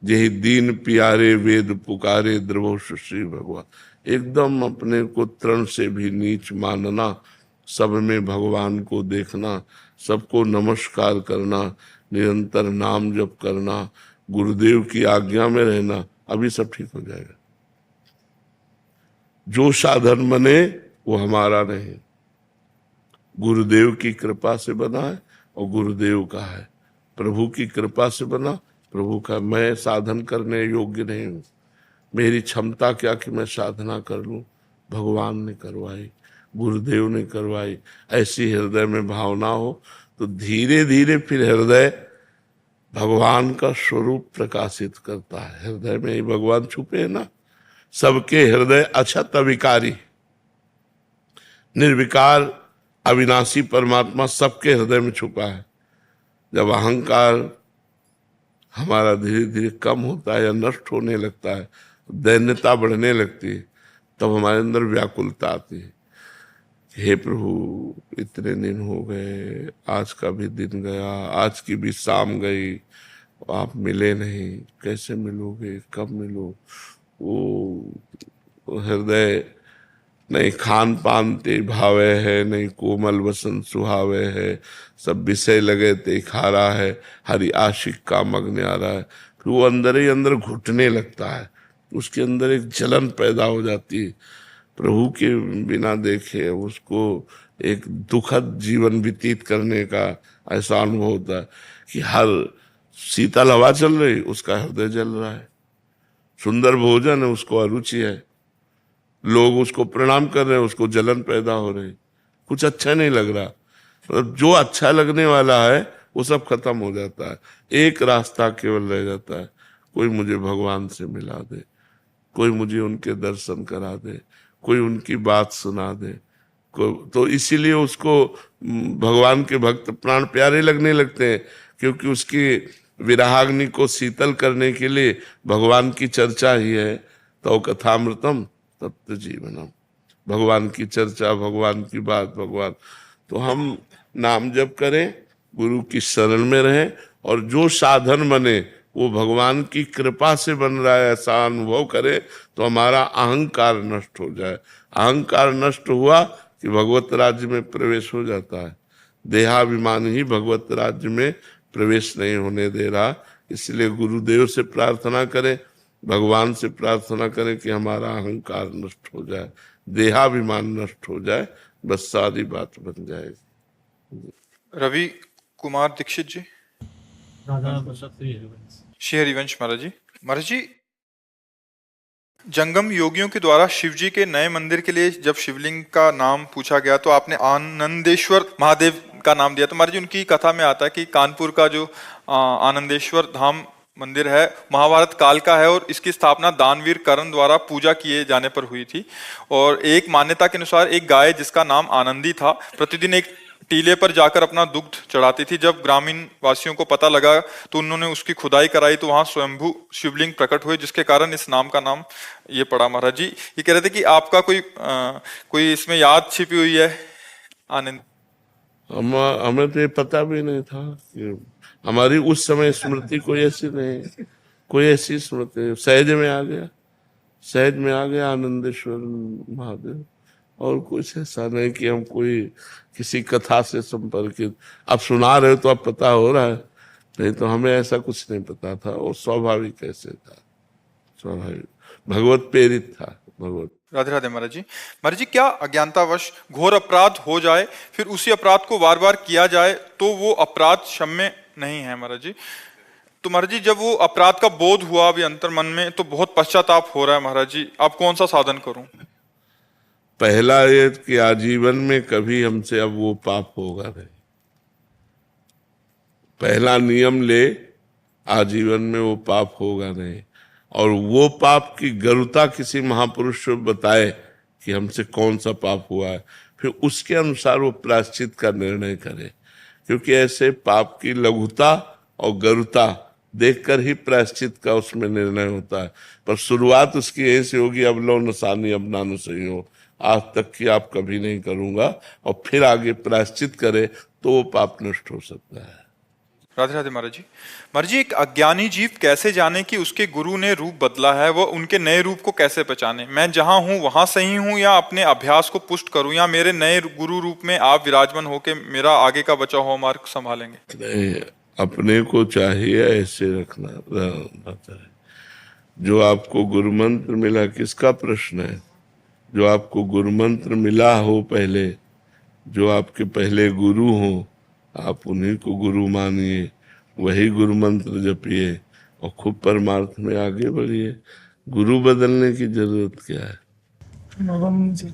यही दीन प्यारे वेद पुकारे, द्रवो श्री भगवान। एकदम अपने को तृण से भी नीच मानना, सब में भगवान को देखना, सबको नमस्कार करना, निरंतर नाम जप करना, गुरुदेव की आज्ञा में रहना, अभी सब ठीक हो जाएगा। जो साधन बने वो हमारा नहीं, गुरुदेव की कृपा से बना है और गुरुदेव का है। प्रभु की कृपा से बना, प्रभु का। मैं साधन करने योग्य नहीं हूँ, मेरी क्षमता क्या कि मैं साधना कर लूं। भगवान ने करवाई, गुरुदेव ने करवाई। ऐसी हृदय में भावना हो तो धीरे धीरे फिर हृदय भगवान का स्वरूप प्रकाशित करता है। हृदय में ही भगवान छुपे हैं ना। सबके हृदय अछत अविकारी, निर्विकार अविनाशी परमात्मा सबके हृदय में छुपा है। जब अहंकार हमारा धीरे धीरे कम होता है या नष्ट होने लगता है, दैन्यता बढ़ने लगती है, तब हमारे अंदर व्याकुलता आती है। हे प्रभु, इतने दिन हो गए, आज का भी दिन गया, आज की भी शाम गई, आप मिले नहीं, कैसे मिलोगे, कब मिलो। वो हृदय नहीं खान पान ते भावे है, नहीं कोमल वसन सुहावे है, सब विषय लगे ते खारा है, हरि आशिक का मग्न आ रहा है। फिर वो अंदर ही अंदर घुटने लगता है, उसके अंदर एक जलन पैदा हो जाती है। प्रभु के बिना देखे उसको एक दुखद जीवन व्यतीत करने का ऐसा अनुभव होता है कि हर शीतल हवा चल रही, उसका हृदय जल रहा है। सुंदर भोजन है, उसको अरुचि है। लोग उसको प्रणाम कर रहे हैं, उसको जलन पैदा हो रही, कुछ अच्छा नहीं लग रहा। मतलब जो अच्छा लगने वाला है वो सब खत्म हो जाता है। एक रास्ता केवल रह जाता है, कोई मुझे भगवान से मिला दे, कोई मुझे उनके दर्शन करा दे, कोई उनकी बात सुना दे। तो इसीलिए उसको भगवान के भक्त प्राण प्यारे लगने लगते हैं, क्योंकि उसकी विरहाग्नि को शीतल करने के लिए भगवान की चर्चा ही है। तो कथामृतम तप्त जीवनम, भगवान की चर्चा, भगवान की बात, भगवान। तो हम नाम जप करें, गुरु की शरण में रहें, और जो साधन बने वो भगवान की कृपा से बन रहा है ऐसा अनुभव करें, तो हमारा अहंकार नष्ट हो जाए। अहंकार नष्ट हुआ कि भगवत राज्य में प्रवेश हो जाता है। देहाभिमान ही भगवत राज्य में प्रवेश नहीं होने दे रहा। इसलिए गुरुदेव से प्रार्थना करें, भगवान से प्रार्थना करें कि हमारा अहंकार नष्ट हो जाए, देहाभिमान नष्ट हो जाए, बस सारी बात बन जाएगी। रवि कुमार दीक्षित जी, श्री हरिवंश महाराज जी। महाराज जी, जंगम योगियों के द्वारा शिव जी के नए मंदिर के लिए जब शिवलिंग का नाम पूछा गया तो आपने आनंदेश्वर महादेव का नाम दिया। तो महाराज जी, उनकी कथा में आता है कि कानपुर का जो आनंदेश्वर धाम मंदिर है महाभारत काल का है, और इसकी स्थापना दानवीर कर्ण द्वारा पूजा किए जाने पर हुई थी। और एक मान्यता के अनुसार एक गाय जिसका नाम आनंदी था प्रतिदिन एक टीले पर जाकर अपना दुग्ध चढ़ाती थी। जब ग्रामीण वासियों को पता लगा तो उन्होंने उसकी खुदाई कराई, तो वहां स्वयंभू शिवलिंग प्रकट हुए, जिसके कारण इस नाम का नाम ये पड़ा। महाराज जी ये कह रहे थे कि आपका कोई इसमें याद छिपी हुई है आनंद? हमें तो ये पता भी नहीं था कि हमारी उस समय स्मृति कोई ऐसी नहीं, कोई ऐसी स्मृति सहज में आ गया, सहज में आ गया आनंदेश्वर महादेव। और कुछ ऐसा नहीं कि हम कोई किसी कथा से संपर्कित। आप सुना रहे हो तो अब पता हो रहा है, नहीं तो हमें ऐसा कुछ नहीं पता था। और स्वाभाविक ऐसे था, स्वाभाविक भगवत प्रेरित था, भगवत। राधे राधे महाराज जी। महाराज जी, क्या अज्ञानतावश घोर अपराध हो जाए फिर उसी अपराध को बार बार किया जाए तो वो अपराध क्षम्य नहीं है? महाराज जी, तो महाराज जी जब वो अपराध का बोध हुआ अभी अंतर मन में तो बहुत पश्चाताप हो रहा है। महाराज जी, आप कौन सा साधन करूं? पहला ये कि आजीवन में कभी हमसे अब वो पाप होगा नहीं। पहला नियम ले, आजीवन में वो पाप होगा नहीं। और वो पाप की गरुता किसी महापुरुष को बताए कि हमसे कौन सा पाप हुआ है, फिर उसके अनुसार वो प्रायश्चित का निर्णय करे। क्योंकि ऐसे पाप की लघुता और गरुता देखकर ही प्रायश्चित का उसमें निर्णय होता है। पर शुरुआत उसकी यहीं से होगी, अब लो नसानी अब ना सही हो, आज तक की आप कभी नहीं करूंगा, और फिर आगे प्रायश्चित करे तो वो पाप नष्ट हो सकता है। राधे राधे महाराज जी। महाराज जी, एक अज्ञानी जीव कैसे जाने कि उसके गुरु ने रूप बदला है? वो उनके नए रूप को कैसे पहचाने? मैं जहां हूं वहां सही हूं, या अपने अभ्यास को पुष्ट करूं, या मेरे नए गुरु रूप में आप विराजमान होके मेरा आगे का बचा हुआ मार्ग संभालेंगे? नहीं, अपने को चाहिए ऐसे रहना चाहिए। जो आपको गुरु मंत्र मिला, किसका प्रश्न है? जो आपको गुरु मंत्र मिला हो, पहले जो आपके पहले गुरु हो, आप उन्हीं को गुरु मानिए, वही गुरु मंत्र जपिए और खूब परमार्थ में आगे बढ़िए। गुरु बदलने की जरूरत क्या है? बाबा मुझे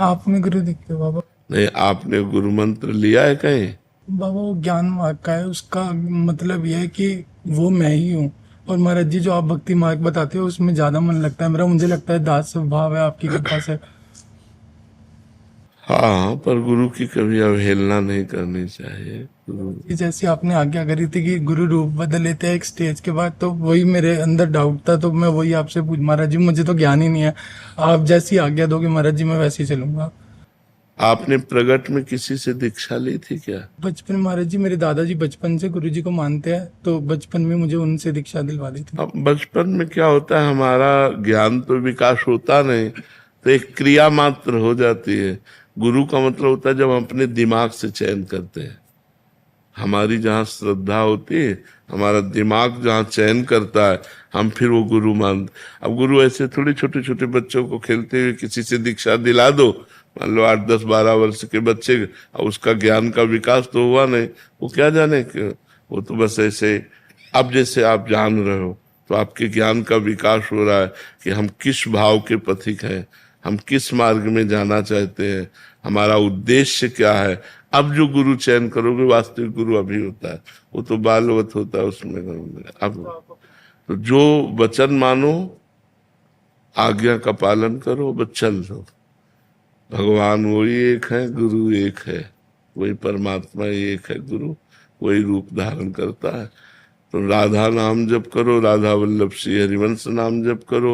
आप में गुरु दिखते हो बाबा। नहीं, आपने गुरु मंत्र लिया है कहीं? बाबा वो ज्ञान मार्ग का है, उसका मतलब यह है कि वो मैं ही हूँ। और महाराज जी जो आप भक्ति मार्ग बताते हो उसमें ज्यादा मन लगता है मेरा, मुझे लगता है दास स्वभाव है आपकी कृपा से। हाँ, पर गुरु की कभी अवहेलना नहीं करनी चाहिए। गुरु जैसे आपने आज्ञा करी थी कि गुरु रूप बदल लेते हैं एक स्टेज के बाद, तो वही मेरे अंदर डाउट था, तो मैं वही आपसे पूछ। महाराज जी मुझे तो ज्ञान ही नहीं है, आप जैसी आज्ञा दोगे महाराज जी मैं वैसे ही चलूंगा। आपने प्रगट में किसी से दीक्षा ली थी क्या? बचपन महाराज जी मेरे दादाजी बचपन से गुरु जी को मानते हैं, तो बचपन में मुझे उनसे दीक्षा दिलवा दी थी। अब बचपन में क्या होता है, हमारा ज्ञान तो विकास होता नहीं, तो एक क्रिया मात्र हो जाती है। गुरु का मतलब होता है जब हम अपने दिमाग से चयन करते हैं, हमारी जहाँ श्रद्धा होती है, हमारा दिमाग जहाँ चयन करता है, हम फिर वो गुरु मानते। अब गुरु ऐसे थोड़ी छोटे छोटे बच्चों को खेलते हुए किसी से दीक्षा दिला दो, मान लो 8, 10, 12 वर्ष के बच्चे, और उसका ज्ञान का विकास तो हुआ नहीं, वो क्या जाने कि वो तो बस ऐसे। अब जैसे आप जान रहे हो तो आपके ज्ञान का विकास हो रहा है कि हम किस भाव के पथिक हैं, हम किस मार्ग में जाना चाहते हैं, हमारा उद्देश्य क्या है। अब जो गुरु चयन करोगे, वास्तविक गुरु अभी होता है, वो तो बालवत होता है उसमें। अब तो जो वचन मानो, आज्ञा का पालन करो, बस चल दो। भगवान वही एक है, गुरु एक है, वही परमात्मा एक है, गुरु वही रूप धारण करता है। तो राधा नाम जप करो, राधा वल्लभ श्री हरिवंश नाम जप करो,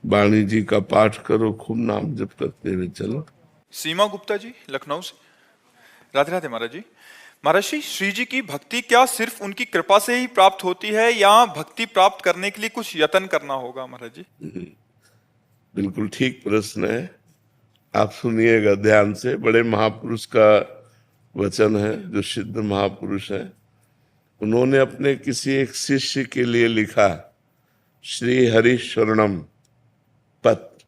वाणी जी का पाठ करो, खूब नाम जप करते हुए चलो। सीमा गुप्ता जी लखनऊ से। राधे राधे महाराज जी। महाराज श्री जी की भक्ति क्या सिर्फ उनकी कृपा से ही प्राप्त होती है, या भक्ति प्राप्त करने के लिए कुछ यत्न करना होगा महाराज जी? बिल्कुल ठीक प्रश्न है, आप सुनिएगा ध्यान से। बड़े महापुरुष का वचन है, जो सिद्ध महापुरुष है, उन्होंने अपने किसी एक शिष्य के लिए लिखा, श्री हरि शरणम पत्र।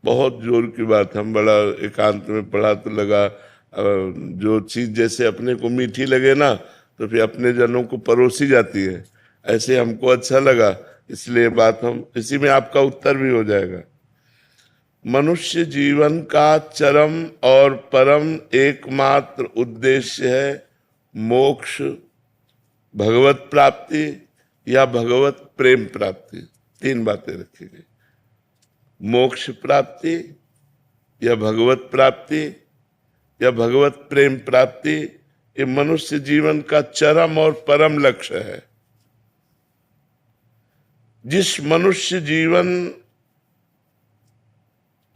बहुत जोर की बात, हम बड़ा एकांत में पढ़ा तो लगा, जो चीज जैसे अपने को मीठी लगे ना, तो फिर अपने जनों को परोसी जाती है। ऐसे हमको अच्छा लगा, इसलिए बात हम इसी में आपका उत्तर भी हो जाएगा। मनुष्य जीवन का चरम और परम एकमात्र उद्देश्य है मोक्ष, भगवत प्राप्ति या भगवत प्रेम प्राप्ति। 3 बातें रखी गई, मोक्ष प्राप्ति या भगवत प्राप्ति या भगवत प्रेम प्राप्ति। ये मनुष्य जीवन का चरम और परम लक्ष्य है। जिस मनुष्य जीवन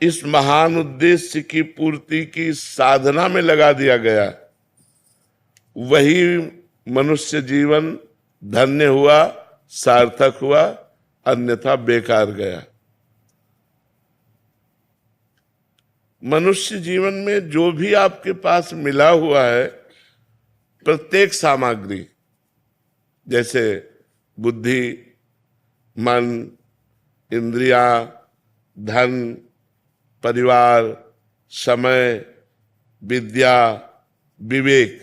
इस महान उद्देश्य की पूर्ति की साधना में लगा दिया गया, वही मनुष्य जीवन धन्य हुआ, सार्थक हुआ, अन्यथा बेकार गया। मनुष्य जीवन में जो भी आपके पास मिला हुआ है, प्रत्येक सामग्री, जैसे बुद्धि, मन, इंद्रियां, धन, परिवार, समय, विद्या, विवेक,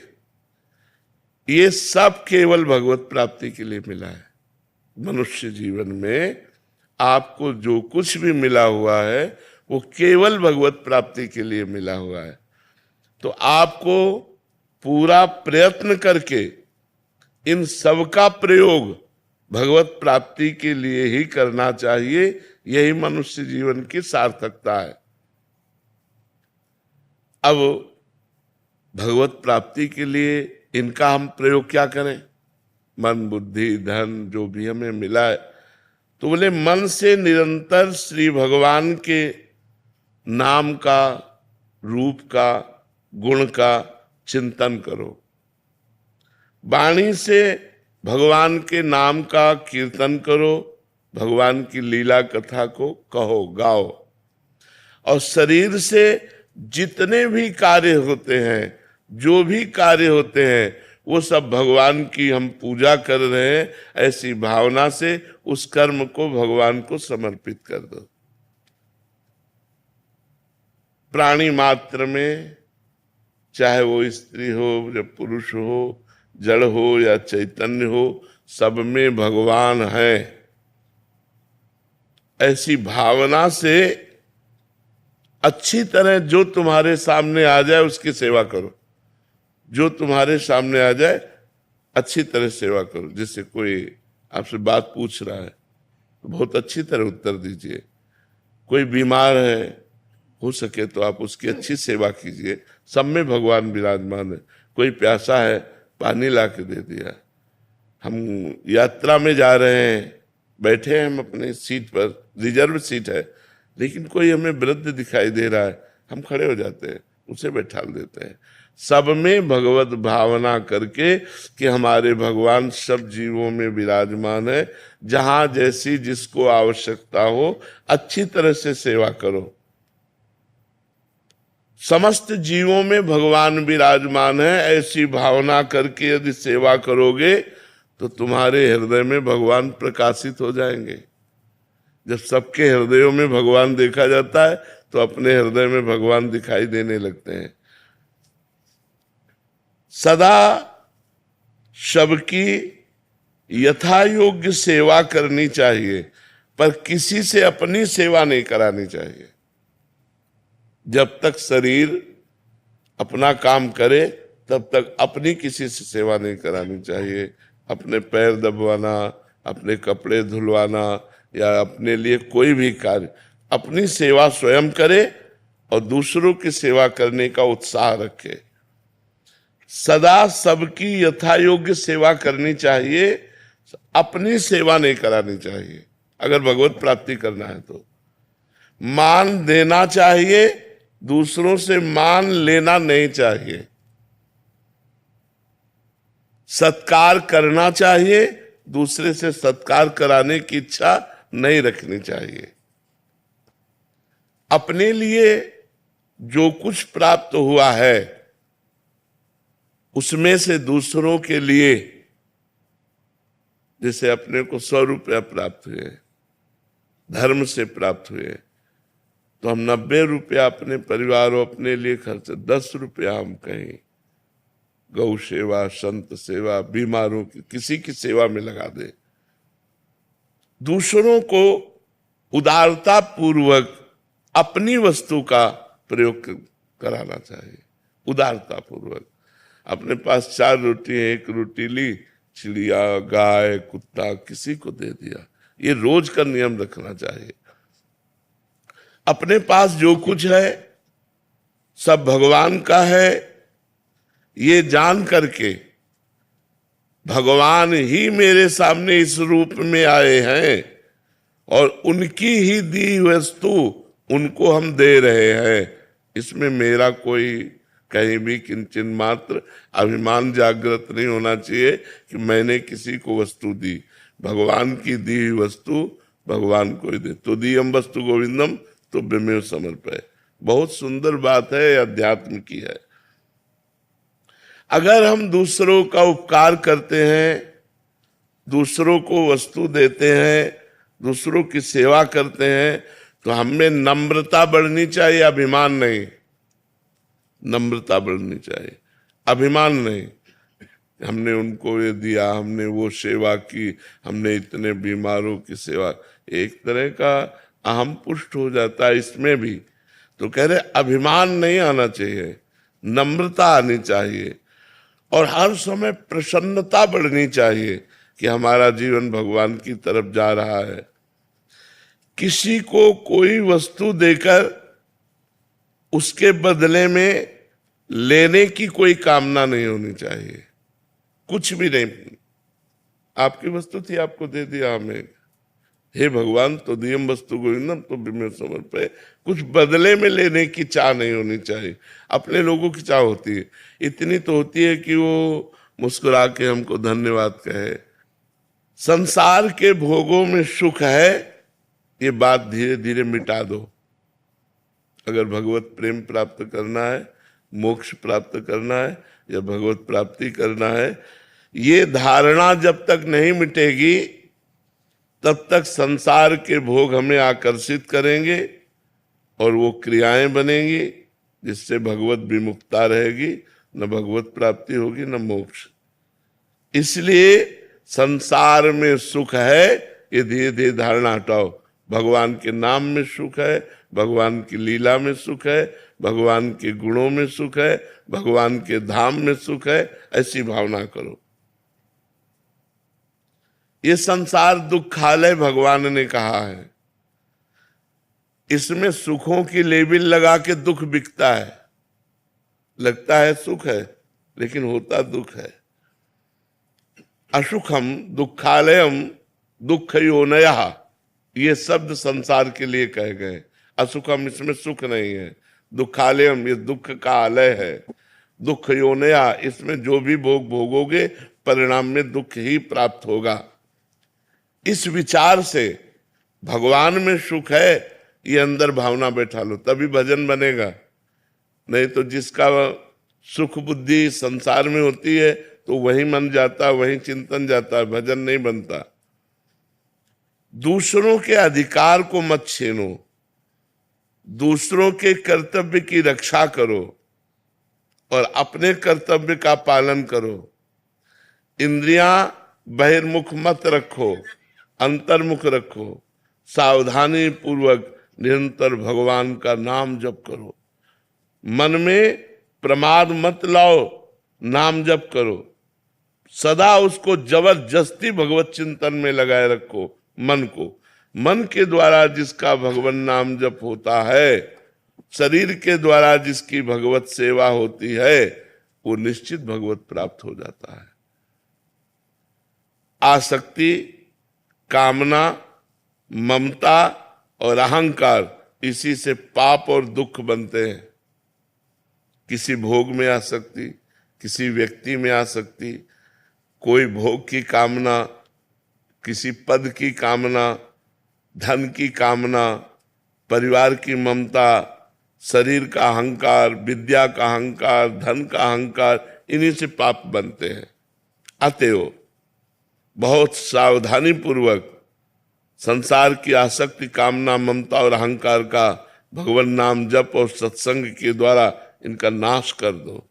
ये सब केवल भगवत प्राप्ति के लिए मिला है। मनुष्य जीवन में आपको जो कुछ भी मिला हुआ है, वो केवल भगवत प्राप्ति के लिए मिला हुआ है। तो आपको पूरा प्रयत्न करके इन सब का प्रयोग भगवत प्राप्ति के लिए ही करना चाहिए। यही मनुष्य जीवन की सार्थकता है। अब भगवत प्राप्ति के लिए इनका हम प्रयोग क्या करें? मन, बुद्धि, धन जो भी हमें मिला है, तो बोले मन से निरंतर श्री भगवान के नाम का, रूप का, गुण का चिंतन करो। वाणी से भगवान के नाम का कीर्तन करो, भगवान की लीला कथा को कहो, गाओ। और शरीर से जितने भी कार्य होते हैं, जो भी कार्य होते हैं, वो सब भगवान की हम पूजा कर रहे हैं, ऐसी भावना से उस कर्म को भगवान को समर्पित कर दो। प्राणी मात्र में, चाहे वो स्त्री हो या पुरुष हो, जड़ हो या चैतन्य हो, सब में भगवान है। ऐसी भावना से अच्छी तरह जो तुम्हारे सामने आ जाए उसकी सेवा करो। जो तुम्हारे सामने आ जाए अच्छी तरह सेवा करो। जैसे कोई आपसे बात पूछ रहा है तो बहुत अच्छी तरह उत्तर दीजिए। कोई बीमार है, हो सके तो आप उसकी अच्छी सेवा कीजिए। सब में भगवान विराजमान है। कोई प्यासा है, पानी ला के दे दिया। हम यात्रा में जा रहे हैं, बैठे हैं हम अपने सीट पर, रिजर्व सीट है, लेकिन कोई हमें वृद्ध दिखाई दे रहा है, हम खड़े हो जाते हैं, उसे बैठा देते हैं। सब में भगवत भावना करके कि हमारे भगवान सब जीवों में विराजमान है। जहां जैसी जिसको आवश्यकता हो अच्छी तरह से सेवा करो। समस्त जीवों में भगवान विराजमान है, ऐसी भावना करके यदि सेवा करोगे तो तुम्हारे हृदय में भगवान प्रकाशित हो जाएंगे। जब सबके हृदयों में भगवान देखा जाता है तो अपने हृदय में भगवान दिखाई देने लगते हैं। सदा सबकी यथा योग्य सेवा करनी चाहिए, पर किसी से अपनी सेवा नहीं करानी चाहिए। जब तक शरीर अपना काम करे तब तक अपनी किसी से सेवा नहीं करानी चाहिए। अपने पैर दबवाना, अपने कपड़े धुलवाना या अपने लिए कोई भी कार्य, अपनी सेवा स्वयं करे और दूसरों की सेवा करने का उत्साह रखे। सदा सबकी यथा योग्य सेवा करनी चाहिए, अपनी सेवा नहीं करानी चाहिए। अगर भगवत प्राप्ति करना है तो मान देना चाहिए, दूसरों से मान लेना नहीं चाहिए। सत्कार करना चाहिए, दूसरे से सत्कार कराने की इच्छा नहीं रखनी चाहिए। अपने लिए जो कुछ प्राप्त हुआ है उसमें से दूसरों के लिए, जैसे अपने को 100 रुपया प्राप्त हुए, धर्म से प्राप्त हुए, तो हम 90 रुपया अपने परिवार और अपने लिए खर्च, 10 रुपया हम कहीं गौ सेवा, संत सेवा, बीमारों की किसी की सेवा में लगा दे। दूसरों को उदारता पूर्वक अपनी वस्तु का प्रयोग कराना चाहिए। उदारता पूर्वक अपने पास 4 रोटी है, 1 रोटी ली, चिड़िया, गाय, कुत्ता किसी को दे दिया। ये रोज का नियम रखना चाहिए। अपने पास जो कुछ है सब भगवान का है, ये जान करके भगवान ही मेरे सामने इस रूप में आए हैं और उनकी ही दी वस्तु उनको हम दे रहे हैं। इसमें मेरा कोई कहीं भी किंचन मात्र अभिमान जागृत नहीं होना चाहिए कि मैंने किसी को वस्तु दी। भगवान की दी हुई वस्तु भगवान को ही दे। तो दीयम वस्तु गोविंदम तो विमेव समर्पय। बहुत सुंदर बात है, अध्यात्म की है। अगर हम दूसरों का उपकार करते हैं, दूसरों को वस्तु देते हैं, दूसरों की सेवा करते हैं, तो हमें नम्रता बढ़नी चाहिए, अभिमान नहीं। नम्रता बढ़नी चाहिए, अभिमान नहीं। हमने उनको ये दिया, हमने वो सेवा की, हमने इतने बीमारों की सेवा, एक तरह का अहम पुष्ट हो जाता है इसमें भी। तो कह रहे अभिमान नहीं आना चाहिए, नम्रता आनी चाहिए और हर समय प्रसन्नता बढ़नी चाहिए कि हमारा जीवन भगवान की तरफ जा रहा है। किसी को कोई वस्तु देकर उसके बदले में लेने की कोई कामना नहीं होनी चाहिए, कुछ भी नहीं। आपकी वस्तु थी, आपको दे दिया हमें, हे भगवान तो दियम वस्तु गोविंदम तो विमेव समर्पय। कुछ बदले में लेने की चाह नहीं होनी चाहिए। अपने लोगों की चाह होती है, इतनी तो होती है कि वो मुस्कुरा के हमको धन्यवाद कहे। संसार के भोगों में सुख है, ये बात धीरे धीरे मिटा दो। अगर भगवत प्रेम प्राप्त करना है, मोक्ष प्राप्त करना है या भगवत प्राप्ति करना है, ये धारणा जब तक नहीं मिटेगी तब तक संसार के भोग हमें आकर्षित करेंगे और वो क्रियाएं बनेंगी जिससे भगवत विमुक्ता रहेगी, न भगवत प्राप्ति होगी न मोक्ष। इसलिए संसार में सुख है, ये धीरे धीरे धारणा हटाओ। भगवान के नाम में सुख है, भगवान की लीला में सुख है, भगवान के गुणों में सुख है, भगवान के धाम में सुख है, ऐसी भावना करो। ये संसार दुखालय भगवान ने कहा है। इसमें सुखों की लेबिल लगा के दुख बिकता है, लगता है सुख है लेकिन होता दुख है। असुखम दुखालयम दुख योनयः, ये शब्द संसार के लिए कहे गए। असुखम, इसमें सुख नहीं है। दुखालयम, ये दुख का आलय है। दुख योनया, इसमें जो भी भोग भोगोगे परिणाम में दुख ही प्राप्त होगा। इस विचार से भगवान में सुख है, ये अंदर भावना बैठा लो, तभी भजन बनेगा। नहीं तो जिसका सुख बुद्धि संसार में होती है तो वही मन जाता, वही चिंतन जाता, भजन नहीं बनता। दूसरों के अधिकार को मत छीनो, दूसरों के कर्तव्य की रक्षा करो और अपने कर्तव्य का पालन करो। इंद्रियां बहिर्मुख मत रखो, अंतर्मुख रखो। सावधानी पूर्वक निरंतर भगवान का नाम जप करो। मन में प्रमाद मत लाओ, नाम जप करो। सदा उसको जबरदस्ती भगवत चिंतन में लगाए रखो मन को। मन के द्वारा जिसका भगवान नाम जप होता है, शरीर के द्वारा जिसकी भगवत सेवा होती है, वो निश्चित भगवत प्राप्त हो जाता है। आसक्ति, कामना, ममता और अहंकार, इसी से पाप और दुख बनते हैं। किसी भोग में आसक्ति, किसी व्यक्ति में आसक्ति, कोई भोग की कामना, किसी पद की कामना, धन की कामना, परिवार की ममता, शरीर का अहंकार, विद्या का अहंकार, धन का अहंकार, इन्हीं से पाप बनते हैं। अतएव बहुत सावधानी पूर्वक संसार की आसक्ति, कामना, ममता और अहंकार का भगवान नाम जप और सत्संग के द्वारा इनका नाश कर दो।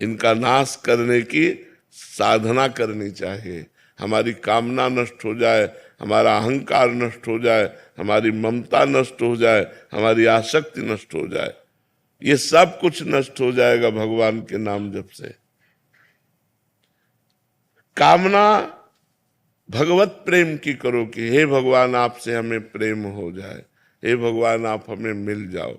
इनका नाश करने की साधना करनी चाहिए। हमारी कामना नष्ट हो जाए, हमारा अहंकार नष्ट हो जाए, हमारी ममता नष्ट हो जाए, हमारी आसक्ति नष्ट हो जाए, ये सब कुछ नष्ट हो जाएगा भगवान के नाम जप से। कामना भगवत प्रेम की करो कि हे भगवान आपसे हमें प्रेम हो जाए, हे भगवान आप हमें मिल जाओ।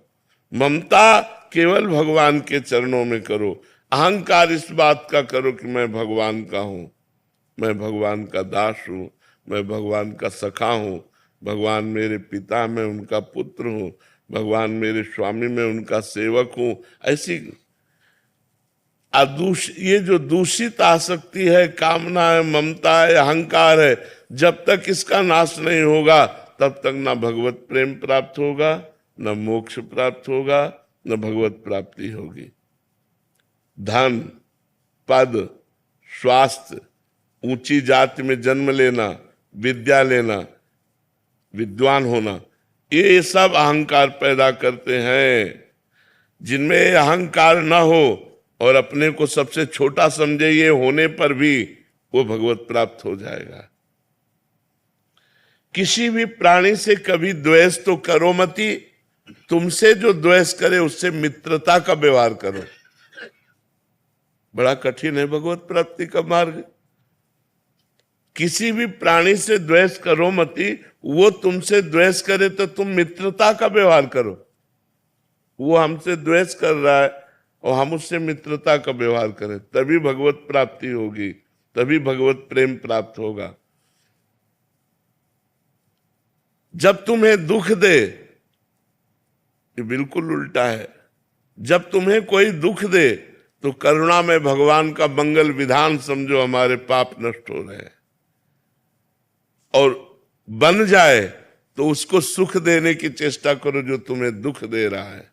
ममता केवल भगवान के चरणों में करो। अहंकार इस बात का करो कि मैं भगवान का हूं, मैं भगवान का दास हूं, मैं भगवान का सखा हूं, भगवान मेरे पिता, मैं उनका पुत्र हूं, भगवान मेरे स्वामी, मैं उनका सेवक हूं। ऐसी ये जो दूषित आसक्ति है, कामना है, ममता है, अहंकार है, जब तक इसका नाश नहीं होगा तब तक ना भगवत प्रेम प्राप्त होगा, न मोक्ष प्राप्त होगा, न भगवत प्राप्ति होगी। धन, पद, स्वास्थ्य, ऊंची जाति में जन्म लेना, विद्या लेना, विद्वान होना, ये सब अहंकार पैदा करते हैं। जिनमें अहंकार न हो और अपने को सबसे छोटा समझे, ये होने पर भी वो भगवत प्राप्त हो जाएगा। किसी भी प्राणी से कभी द्वेष तो करो मती, तुमसे जो द्वेष करे उससे मित्रता का व्यवहार करो। बड़ा कठिन है भगवत प्राप्ति का मार्ग। किसी भी प्राणी से द्वेष करो मती, वो तुमसे द्वेष करे तो तुम मित्रता का व्यवहार करो। वो हमसे द्वेष कर रहा है और हम उससे मित्रता का व्यवहार करें, तभी भगवत प्राप्ति होगी, तभी भगवत प्रेम प्राप्त होगा। जब तुम्हें दुख दे, ये बिल्कुल उल्टा है। जब तुम्हें कोई दुख दे तो करुणा में भगवान का मंगल विधान समझो, हमारे पाप नष्ट हो रहे हैं। और बन जाए तो उसको सुख देने की चेष्टा करो जो तुम्हें दुख दे रहा है।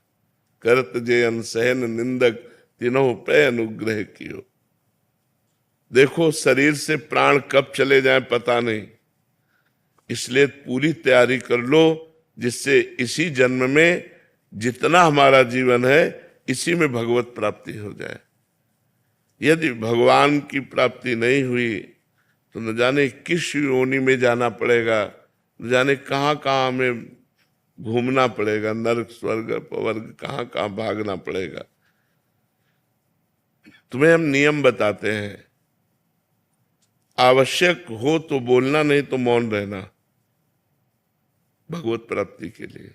करत जे अनसहन निंदक तीनों पे अनुग्रह कियो। देखो शरीर से प्राण कब चले जाए पता नहीं, इसलिए पूरी तैयारी कर लो जिससे इसी जन्म में जितना हमारा जीवन है इसी में भगवत प्राप्ति हो जाए। यदि भगवान की प्राप्ति नहीं हुई तो न जाने किस योनि में जाना पड़ेगा, न जाने कहाँ कहाँ हमें घूमना पड़ेगा, नरक स्वर्ग पवर्ग कहाँ कहाँ भागना पड़ेगा। तुम्हें हम नियम बताते हैं, आवश्यक हो तो बोलना, नहीं तो मौन रहना भगवत प्राप्ति के लिए।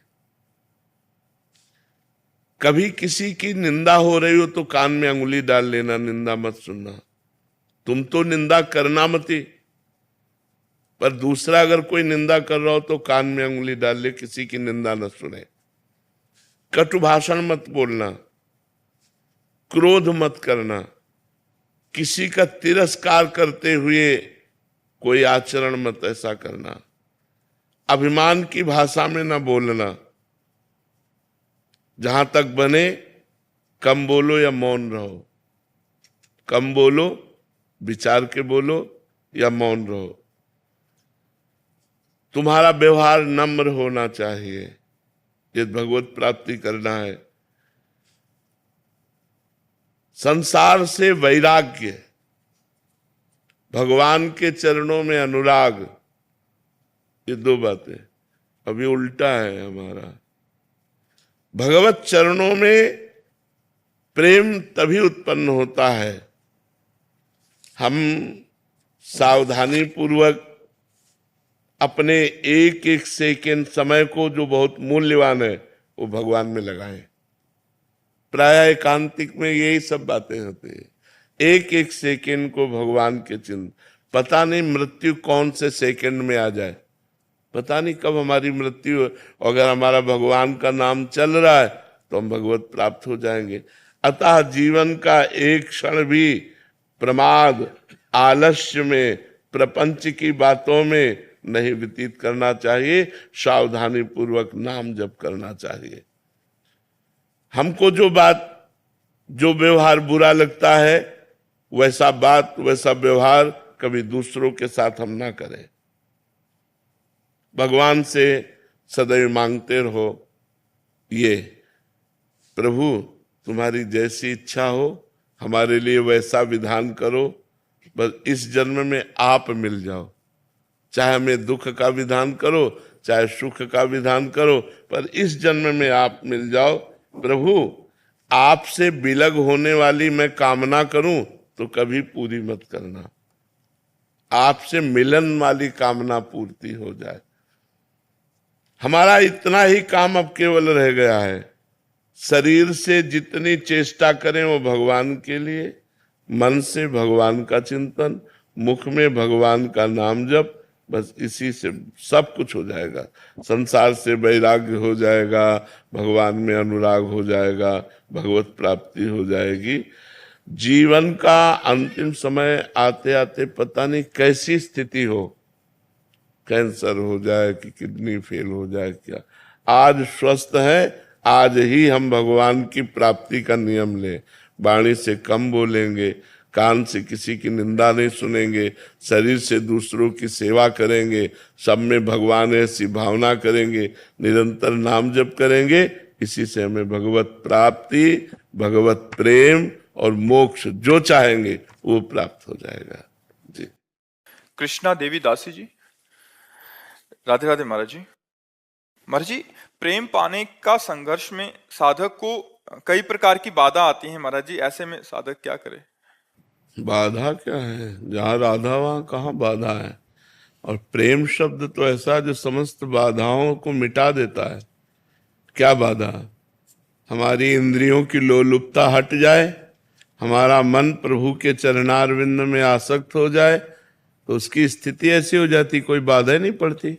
कभी किसी की निंदा हो रही हो तो कान में अंगुली डाल लेना, निंदा मत सुनना। तुम तो निंदा करना मती, पर दूसरा अगर कोई निंदा कर रहा हो तो कान में अंगुली डाल ले, किसी की निंदा न सुने। कटु भाषण मत बोलना, क्रोध मत करना, किसी का तिरस्कार करते हुए कोई आचरण मत ऐसा करना, अभिमान की भाषा में न बोलना। जहां तक बने कम बोलो या मौन रहो, कम बोलो, विचार के बोलो या मौन रहो। तुम्हारा व्यवहार नम्र होना चाहिए, ये भगवत प्राप्ति करना है। संसार से वैराग्य, भगवान के चरणों में अनुराग, ये दो बातें। अभी उल्टा है हमारा। भगवत चरणों में प्रेम तभी उत्पन्न होता है हम सावधानी पूर्वक अपने एक एक सेकेंड समय को, जो बहुत मूल्यवान है, वो भगवान में लगाएं। प्राय एकांतिक में यही सब बातें होती है। एक एक सेकेंड को भगवान के चिंतन। पता नहीं मृत्यु कौन से सेकेंड में आ जाए, पता नहीं कब हमारी मृत्यु। अगर हमारा भगवान का नाम चल रहा है तो हम भगवत प्राप्त हो जाएंगे। अतः जीवन का एक क्षण भी प्रमाद, आलस्य में, प्रपंच की बातों में नहीं व्यतीत करना चाहिए। सावधानी पूर्वक नाम जप करना चाहिए। हमको जो बात, जो व्यवहार बुरा लगता है, वैसा बात, वैसा व्यवहार कभी दूसरों के साथ हम ना करें। भगवान से सदैव मांगते रहो, ये प्रभु तुम्हारी जैसी इच्छा हो, हमारे लिए वैसा विधान करो, बस इस जन्म में आप मिल जाओ। चाहे हमें दुख का विधान करो, चाहे सुख का विधान करो, पर इस जन्म में आप मिल जाओ। प्रभु आपसे विलग होने वाली मैं कामना करूं तो कभी पूरी मत करना, आपसे मिलन वाली कामना पूर्ति हो जाए। हमारा इतना ही काम अब केवल रह गया है। शरीर से जितनी चेष्टा करें वो भगवान के लिए, मन से भगवान का चिंतन, मुख में भगवान का नाम जप, बस इसी से सब कुछ हो जाएगा। संसार से वैराग्य हो जाएगा, भगवान में अनुराग हो जाएगा, भगवत प्राप्ति हो जाएगी। जीवन का अंतिम समय आते आते पता नहीं कैसी स्थिति हो, कैंसर हो जाए कि किडनी फेल हो जाए, क्या। आज स्वस्थ है, आज ही हम भगवान की प्राप्ति का नियम लें। वाणी से कम बोलेंगे, कान से किसी की निंदा नहीं सुनेंगे, शरीर से दूसरों की सेवा करेंगे, सब में भगवान ऐसी भावना करेंगे, निरंतर नाम जप करेंगे। इसी से हमें भगवत प्राप्ति, भगवत प्रेम और मोक्ष जो चाहेंगे वो प्राप्त हो जाएगा। जी। कृष्णा देवी दासी जी, राधे राधे महाराज जी। महाराज जी, प्रेम पाने का संघर्ष में साधक को कई प्रकार की बाधा आती हैं महाराज जी, ऐसे में साधक क्या करे? बाधा क्या है? जहाँ राधा वहाँ कहाँ बाधा है। और प्रेम शब्द तो ऐसा जो समस्त बाधाओं को मिटा देता है। क्या बाधा? हमारी इंद्रियों की लोलुपता हट जाए, हमारा मन प्रभु के चरणारविंद में आसक्त हो जाए, तो उसकी स्थिति ऐसी हो जाती, कोई बाधा नहीं पड़ती।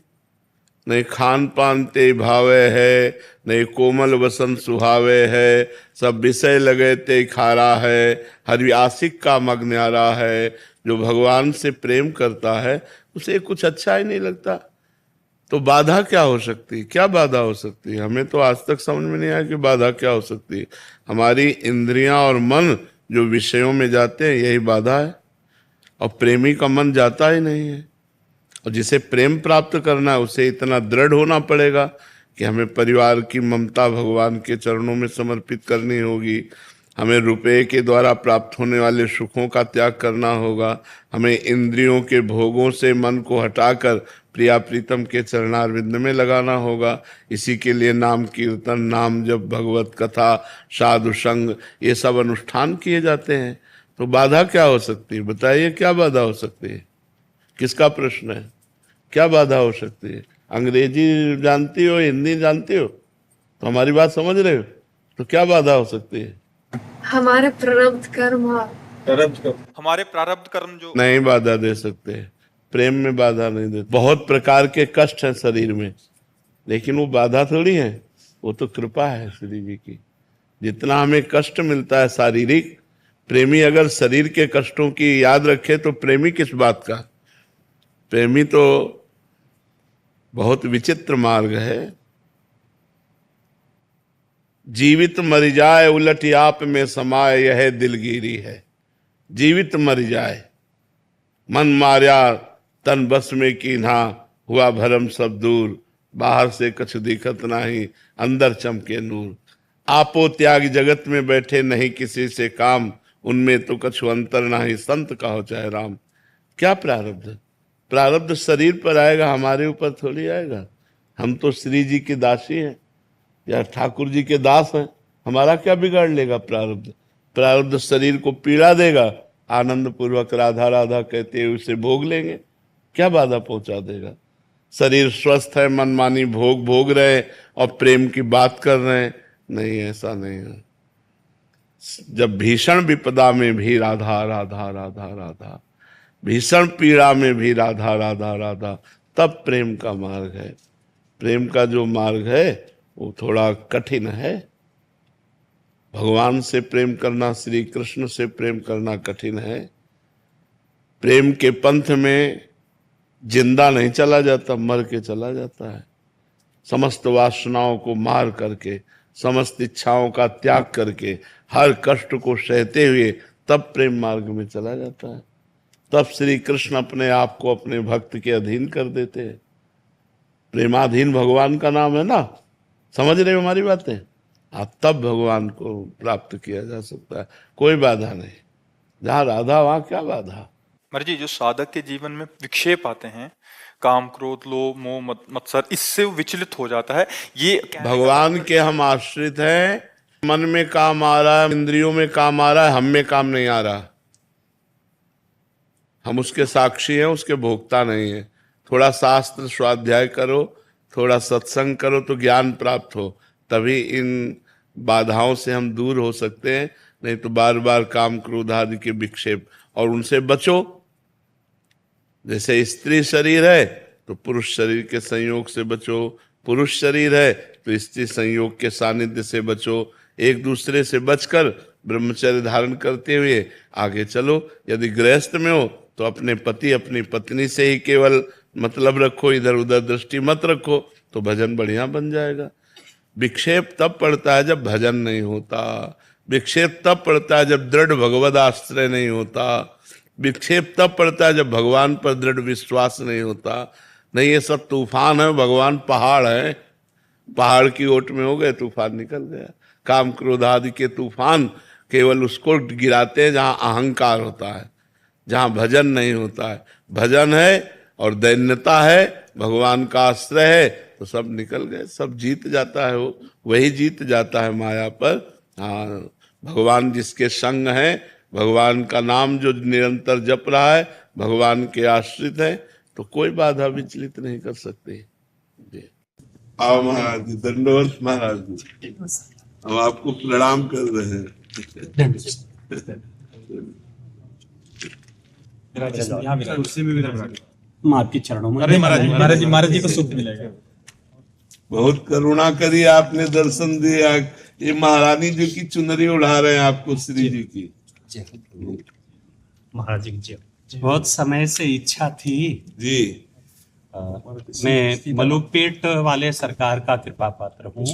नहीं खान पान ते भावे है, नहीं कोमल वसन सुहावे है, सब विषय लगे ते खारा है, हरि आशिक का मग न्यारा है। जो भगवान से प्रेम करता है उसे कुछ अच्छा ही नहीं लगता, तो बाधा क्या हो सकती है? क्या बाधा हो सकती है? हमें तो आज तक समझ में नहीं आया कि बाधा क्या हो सकती है। हमारी इंद्रियां और मन जो विषयों में जाते हैं, यही बाधा है। और प्रेमी का मन जाता ही नहीं है। और जिसे प्रेम प्राप्त करना है उसे इतना दृढ़ होना पड़ेगा कि हमें परिवार की ममता भगवान के चरणों में समर्पित करनी होगी, हमें रुपए के द्वारा प्राप्त होने वाले सुखों का त्याग करना होगा, हमें इंद्रियों के भोगों से मन को हटाकर प्रिया प्रीतम के चरणारविंद में लगाना होगा। इसी के लिए नाम कीर्तन, नाम जप, भगवत कथा, साधु संग, ये सब अनुष्ठान किए जाते हैं। तो बाधा क्या हो सकती है? बताइए, क्या बाधा हो सकती है? किसका प्रश्न है? क्या बाधा हो सकती है? अंग्रेजी जानती हो, हिंदी जानती हो, तो हमारी बात समझ रहे हो, तो क्या बाधा हो सकती है? हमारे प्रारब्ध कर्म हमारे प्रारब्ध कर्म जो नहीं बाधा दे सकते, प्रेम में बाधा नहीं देते। बहुत प्रकार के कष्ट हैं शरीर में, लेकिन वो बाधा थोड़ी है, वो तो कृपा है श्री जी की। जितना हमें कष्ट मिलता है शारीरिक, प्रेमी अगर शरीर के कष्टों की याद रखे तो प्रेमी किस बात का? प्रेमी तो बहुत विचित्र मार्ग है। जीवित मर जाए उलट आप में समाए, यह दिलगिरी है। जीवित मर जाए, मन मार्या तन बस में कीन्हा, हुआ भरम सब दूर, बाहर से कछु दिखत नाही, अंदर चमके नूर। आपो त्याग जगत में बैठे नहीं किसी से काम, उनमें तो कछु अंतर नाही, संत कहो चाहे राम। क्या प्रारब्ध? प्रारब्ध शरीर पर आएगा, हमारे ऊपर थोड़ी आएगा। हम तो श्री जी की दासी हैं या ठाकुर जी के दास हैं, हमारा क्या बिगाड़ लेगा प्रारब्ध? प्रारब्ध शरीर को पीड़ा देगा, आनंद पूर्वक राधा राधा कहते हुए उसे भोग लेंगे, क्या बाधा पहुंचा देगा? शरीर स्वस्थ है, मनमानी भोग भोग रहे और प्रेम की बात कर रहे हैं, नहीं, ऐसा नहीं है। जब भीषण विपदा में भी राधा राधा राधा राधा, भीषण पीड़ा में भी राधा राधा राधा, तब प्रेम का मार्ग है। प्रेम का जो मार्ग है वो थोड़ा कठिन है। भगवान से प्रेम करना, श्री कृष्ण से प्रेम करना कठिन है। प्रेम के पंथ में जिंदा नहीं चला जाता, मर के चला जाता है। समस्त वासनाओं को मार करके, समस्त इच्छाओं का त्याग करके, हर कष्ट को सहते हुए तब प्रेम मार्ग में चला जाता है। तब श्री कृष्ण अपने आप को अपने भक्त के अधीन कर देते हैं। प्रेमाधीन भगवान का नाम है ना, समझ रहे हो हमारी बातें? तब भगवान को प्राप्त किया जा सकता है, कोई बाधा नहीं। जहाँ राधा वहाँ क्या बाधा? महाराज जी, जो साधक के जीवन में विक्षेप आते हैं, काम क्रोध लोभ मोह मत्सर, इससे वो विचलित हो जाता है। ये भगवान के हम आश्रित हैं। मन में काम आ रहा है, इंद्रियों में काम आ रहा है, हम में काम नहीं आ रहा। हम उसके साक्षी हैं, उसके भोक्ता नहीं है। थोड़ा शास्त्र स्वाध्याय करो, थोड़ा सत्संग करो तो ज्ञान प्राप्त हो, तभी इन बाधाओं से हम दूर हो सकते हैं। नहीं तो बार बार काम क्रोध आदि के विक्षेप, और उनसे बचो। जैसे स्त्री शरीर है तो पुरुष शरीर के संयोग से बचो, पुरुष शरीर है तो स्त्री संयोग के सानिध्य से बचो। एक दूसरे से बचकर ब्रह्मचर्य धारण करते हुए आगे चलो। यदि गृहस्थ में हो तो अपने पति अपनी पत्नी से ही केवल मतलब रखो, इधर उधर दृष्टि मत रखो, तो भजन बढ़िया बन जाएगा। विक्षेप तब पड़ता है जब भजन नहीं होता। विक्षेप तब पड़ता है जब दृढ़ भगवद आश्रय नहीं होता। विक्षेप तब पड़ता है जब भगवान पर दृढ़ विश्वास नहीं होता। नहीं, ये सब तूफान है, भगवान पहाड़ है। पहाड़ की ओट में हो गए, तूफान निकल गया। काम क्रोध आदि के तूफान केवल उसको गिराते हैं जहाँ अहंकार होता है, जहाँ भजन नहीं होता है। भजन है और दैन्यता है, भगवान का आश्रय है, तो सब निकल गए, सब जीत जाता है। वो वही जीत जाता है माया पर। हाँ, भगवान जिसके संग है, भगवान का नाम जो निरंतर जप रहा है, भगवान के आश्रित है, तो कोई बाधा विचलित नहीं कर सकते। जी आओ महाराज जी, दंडवत महाराज जी, हम आपको प्रणाम कर रहे हैं। आपके चरणों में। अरे महाराज जी को सुख मिलेगा। बहुत करुणा करी आपने, दर्शन दिया। ये महारानी जी की चुनरी उड़ा रहे हैं आपको, श्री जी की। महाराज जी बहुत समय से इच्छा थी जी। मैं मलुकपेट वाले सरकार का कृपा पात्र हूँ।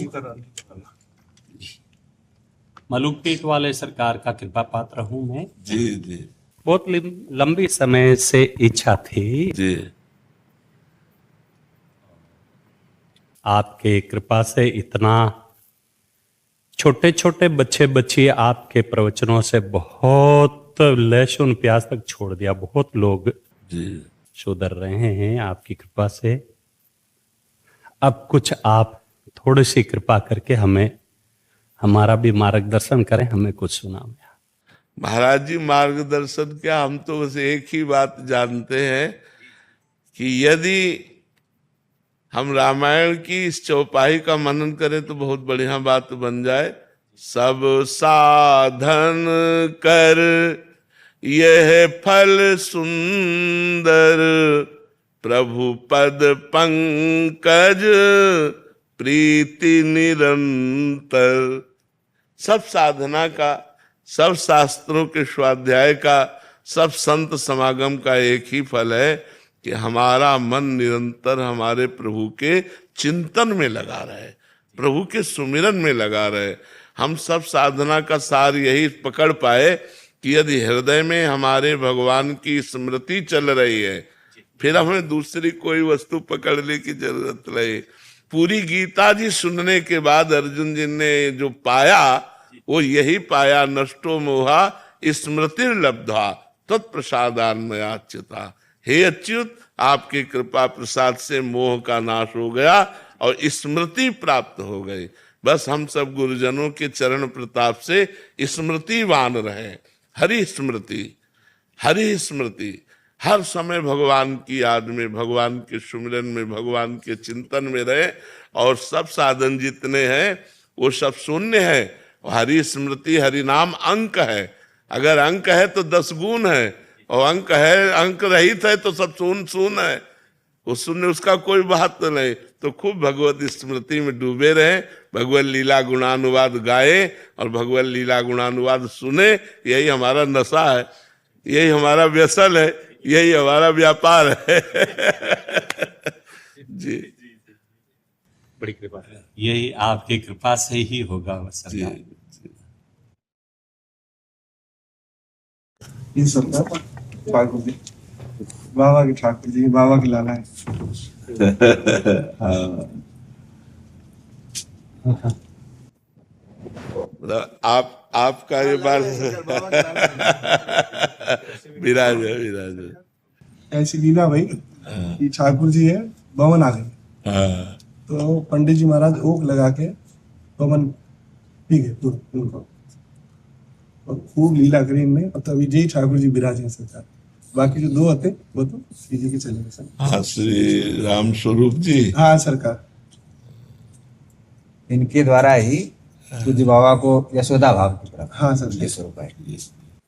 मलुकपेट वाले सरकार का कृपा पात्र हूँ मैं। जी जी। बहुत लंबी समय से इच्छा थी जी। आपके कृपा से इतना छोटे छोटे बच्चे बच्ची आपके प्रवचनों से बहुत लहसुन प्याज तक छोड़ दिया। बहुत लोग जी सुधर रहे हैं आपकी कृपा से। अब कुछ आप थोड़ी सी कृपा करके हमें, हमारा भी मार्गदर्शन करें, हमें कुछ सुनाओ। महाराज जी, मार्गदर्शन क्या, हम तो बस एक ही बात जानते हैं कि यदि हम रामायण की इस चौपाई का मनन करें तो बहुत बढ़िया बात बन जाए। सब साधन कर यह फल सुंदर, प्रभु पद पंकज प्रीति निरंतर। सब साधना का, सब शास्त्रों के स्वाध्याय का, सब संत समागम का एक ही फल है कि हमारा मन निरंतर हमारे प्रभु के चिंतन में लगा रहे। प्रभु के सुमिरन में लगा रहे। हम सब साधना का सार यही पकड़ पाए कि यदि हृदय में हमारे भगवान की स्मृति चल रही है, फिर हमें दूसरी कोई वस्तु पकड़ने की जरूरत नहीं। पूरी गीता जी सुनने के बाद अर्जुन जी ने जो पाया वो यही पाया, नष्टो मोहा स्मृति लब्धा तत्प्रसादान्मयाच्युता। हे अच्युत, आपकी कृपा प्रसाद से मोह का नाश हो गया और स्मृति प्राप्त हो गई। बस हम सब गुरुजनों के चरण प्रताप से स्मृतिवान रहे। हरि स्मृति, हरि स्मृति, हर समय भगवान की याद में, भगवान के सुमिरन में, भगवान के चिंतन में रहे। और सब साधन जितने हैं वो सब शून्य है। हरि स्मृति, हरि नाम अंक है। अगर अंक है तो 10 गुण है, और अंक है, अंक रहित है तो सब शून्य है। वो शून्य, उसका कोई बात नहीं। तो खूब भगवत स्मृति में डूबे रहे, भगवत लीला गुणानुवाद गाए और भगवत लीला गुणानुवाद सुने। यही हमारा नशा है, यही हमारा व्यसन है, यही हमारा व्यापार है। जी, बड़ी कृपा है, यही आपकी कृपा से ही होगा जी, सरकार। ये सरकार ठाकुर जी, बाबा के ठाकुर जी, बाबा की लाला है। आपका ये बात विराज है, विराज है। ऐसी लीला भाई कि ठाकुर जी है, बवन आ गए। तो पंडित जी महाराज ओक लगा के बवन ठीक है तुरंत, और खूब लीला करी इनने। और तभी जय ठाकुर जी विराज हैं सरकार। बाकी जो 2 आते वो तो सीधे के चले गए सर। हाँ, श्री राम स्वरूप जी। हाँ सरकार, इनके द्वारा ही पूज्य बाबा को यशोदा भाव की तरफ हाँ सर ये स्वरूप है।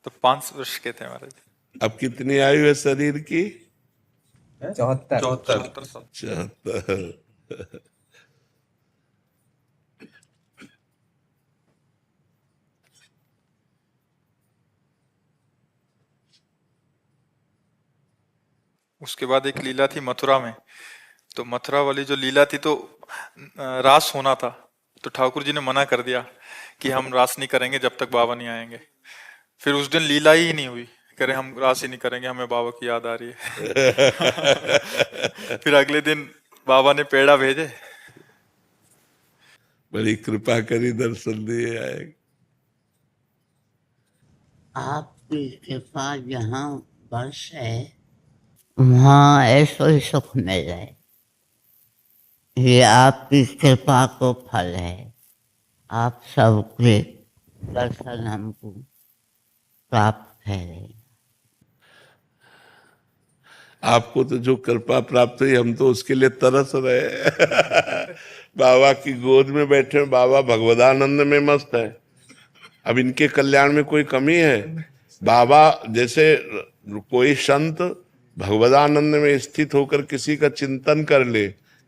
तो 5 वर्ष के थे महाराज। अब कितनी आयु है शरीर की? 74 74 साल। 74। उसके बाद एक लीला थी मथुरा में। तो मथुरा वाली जो लीला थी तो रास होना था, तो ठाकुर जी ने मना कर दिया कि हम रास नहीं करेंगे जब तक बाबा नहीं आएंगे। फिर उस दिन लीला ही नहीं हुई, कह रहे हम रास ही नहीं करेंगे, हमें बाबा की याद आ रही है। फिर अगले दिन बाबा ने पेड़ा भेजे, बड़ी कृपा करी, दर्शन दिए आए। आपकी कृपा जहाँ बस है वहाँ ऐसो ही सुख मिल जाए, ये आपकी कृपा को फल है। आप सबके दर्शन हमको प्राप्त है। आपको तो जो कृपा प्राप्त हुई, हम तो उसके लिए तरस रहे। बाबा की गोद में बैठे, बाबा भगवदानंद में मस्त है। अब इनके कल्याण में कोई कमी है? बाबा जैसे कोई संत भगवदानंद में स्थित होकर किसी का चिंतन कर ले,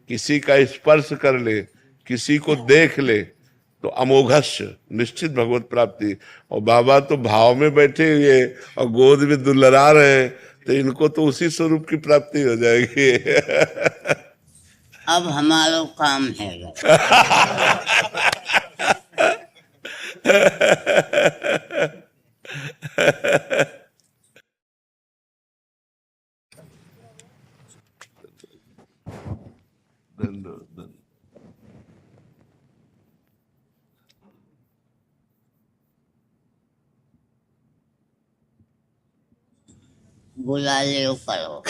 किसी का स्पर्श कर ले, किसी को देख ले, तो अमोघस्य निश्चित भगवत प्राप्ति। और बाबा तो भाव में बैठे हुए और गोद में दुलरा रहे हैं, तो इनको तो उसी स्वरूप की प्राप्ति हो जाएगी। अब हमारा काम है। बुला ले करो।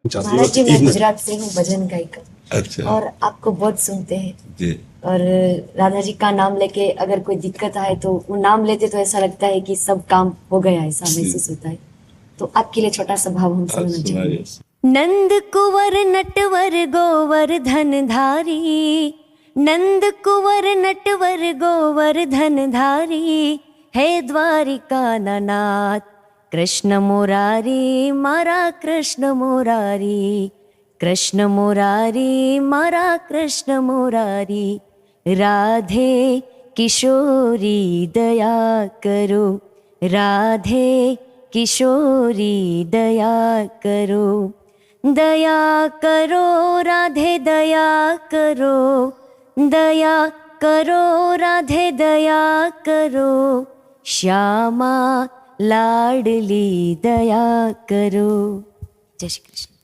महाराज जी, मैं गुजरात से हूँ, भजन गायिका। अच्छा। और आपको बहुत सुनते हैं जी। और राधा जी का नाम लेके अगर कोई दिक्कत आए तो वो नाम लेते तो ऐसा लगता है कि सब काम हो गया, ऐसा महसूस होता है। तो आपके लिए छोटा सा भाव हम सुनना चाहेंगे। नंद कुंवर नटवर गोवर धन धारी, नंद कुंवर नटवर गोवर धन धारी, हे द्वारिका नाथ कृष्ण मुरारी, मारा कृष्ण मुरारी, कृष्ण मुरारी, मारा कृष्ण मुरारी। राधे किशोरी दया करो, राधे किशोरी दया करो, दया करो राधे दया करो, दया करो राधे दया करो, श्यामा लाडली दया करो। जय श्री कृष्ण।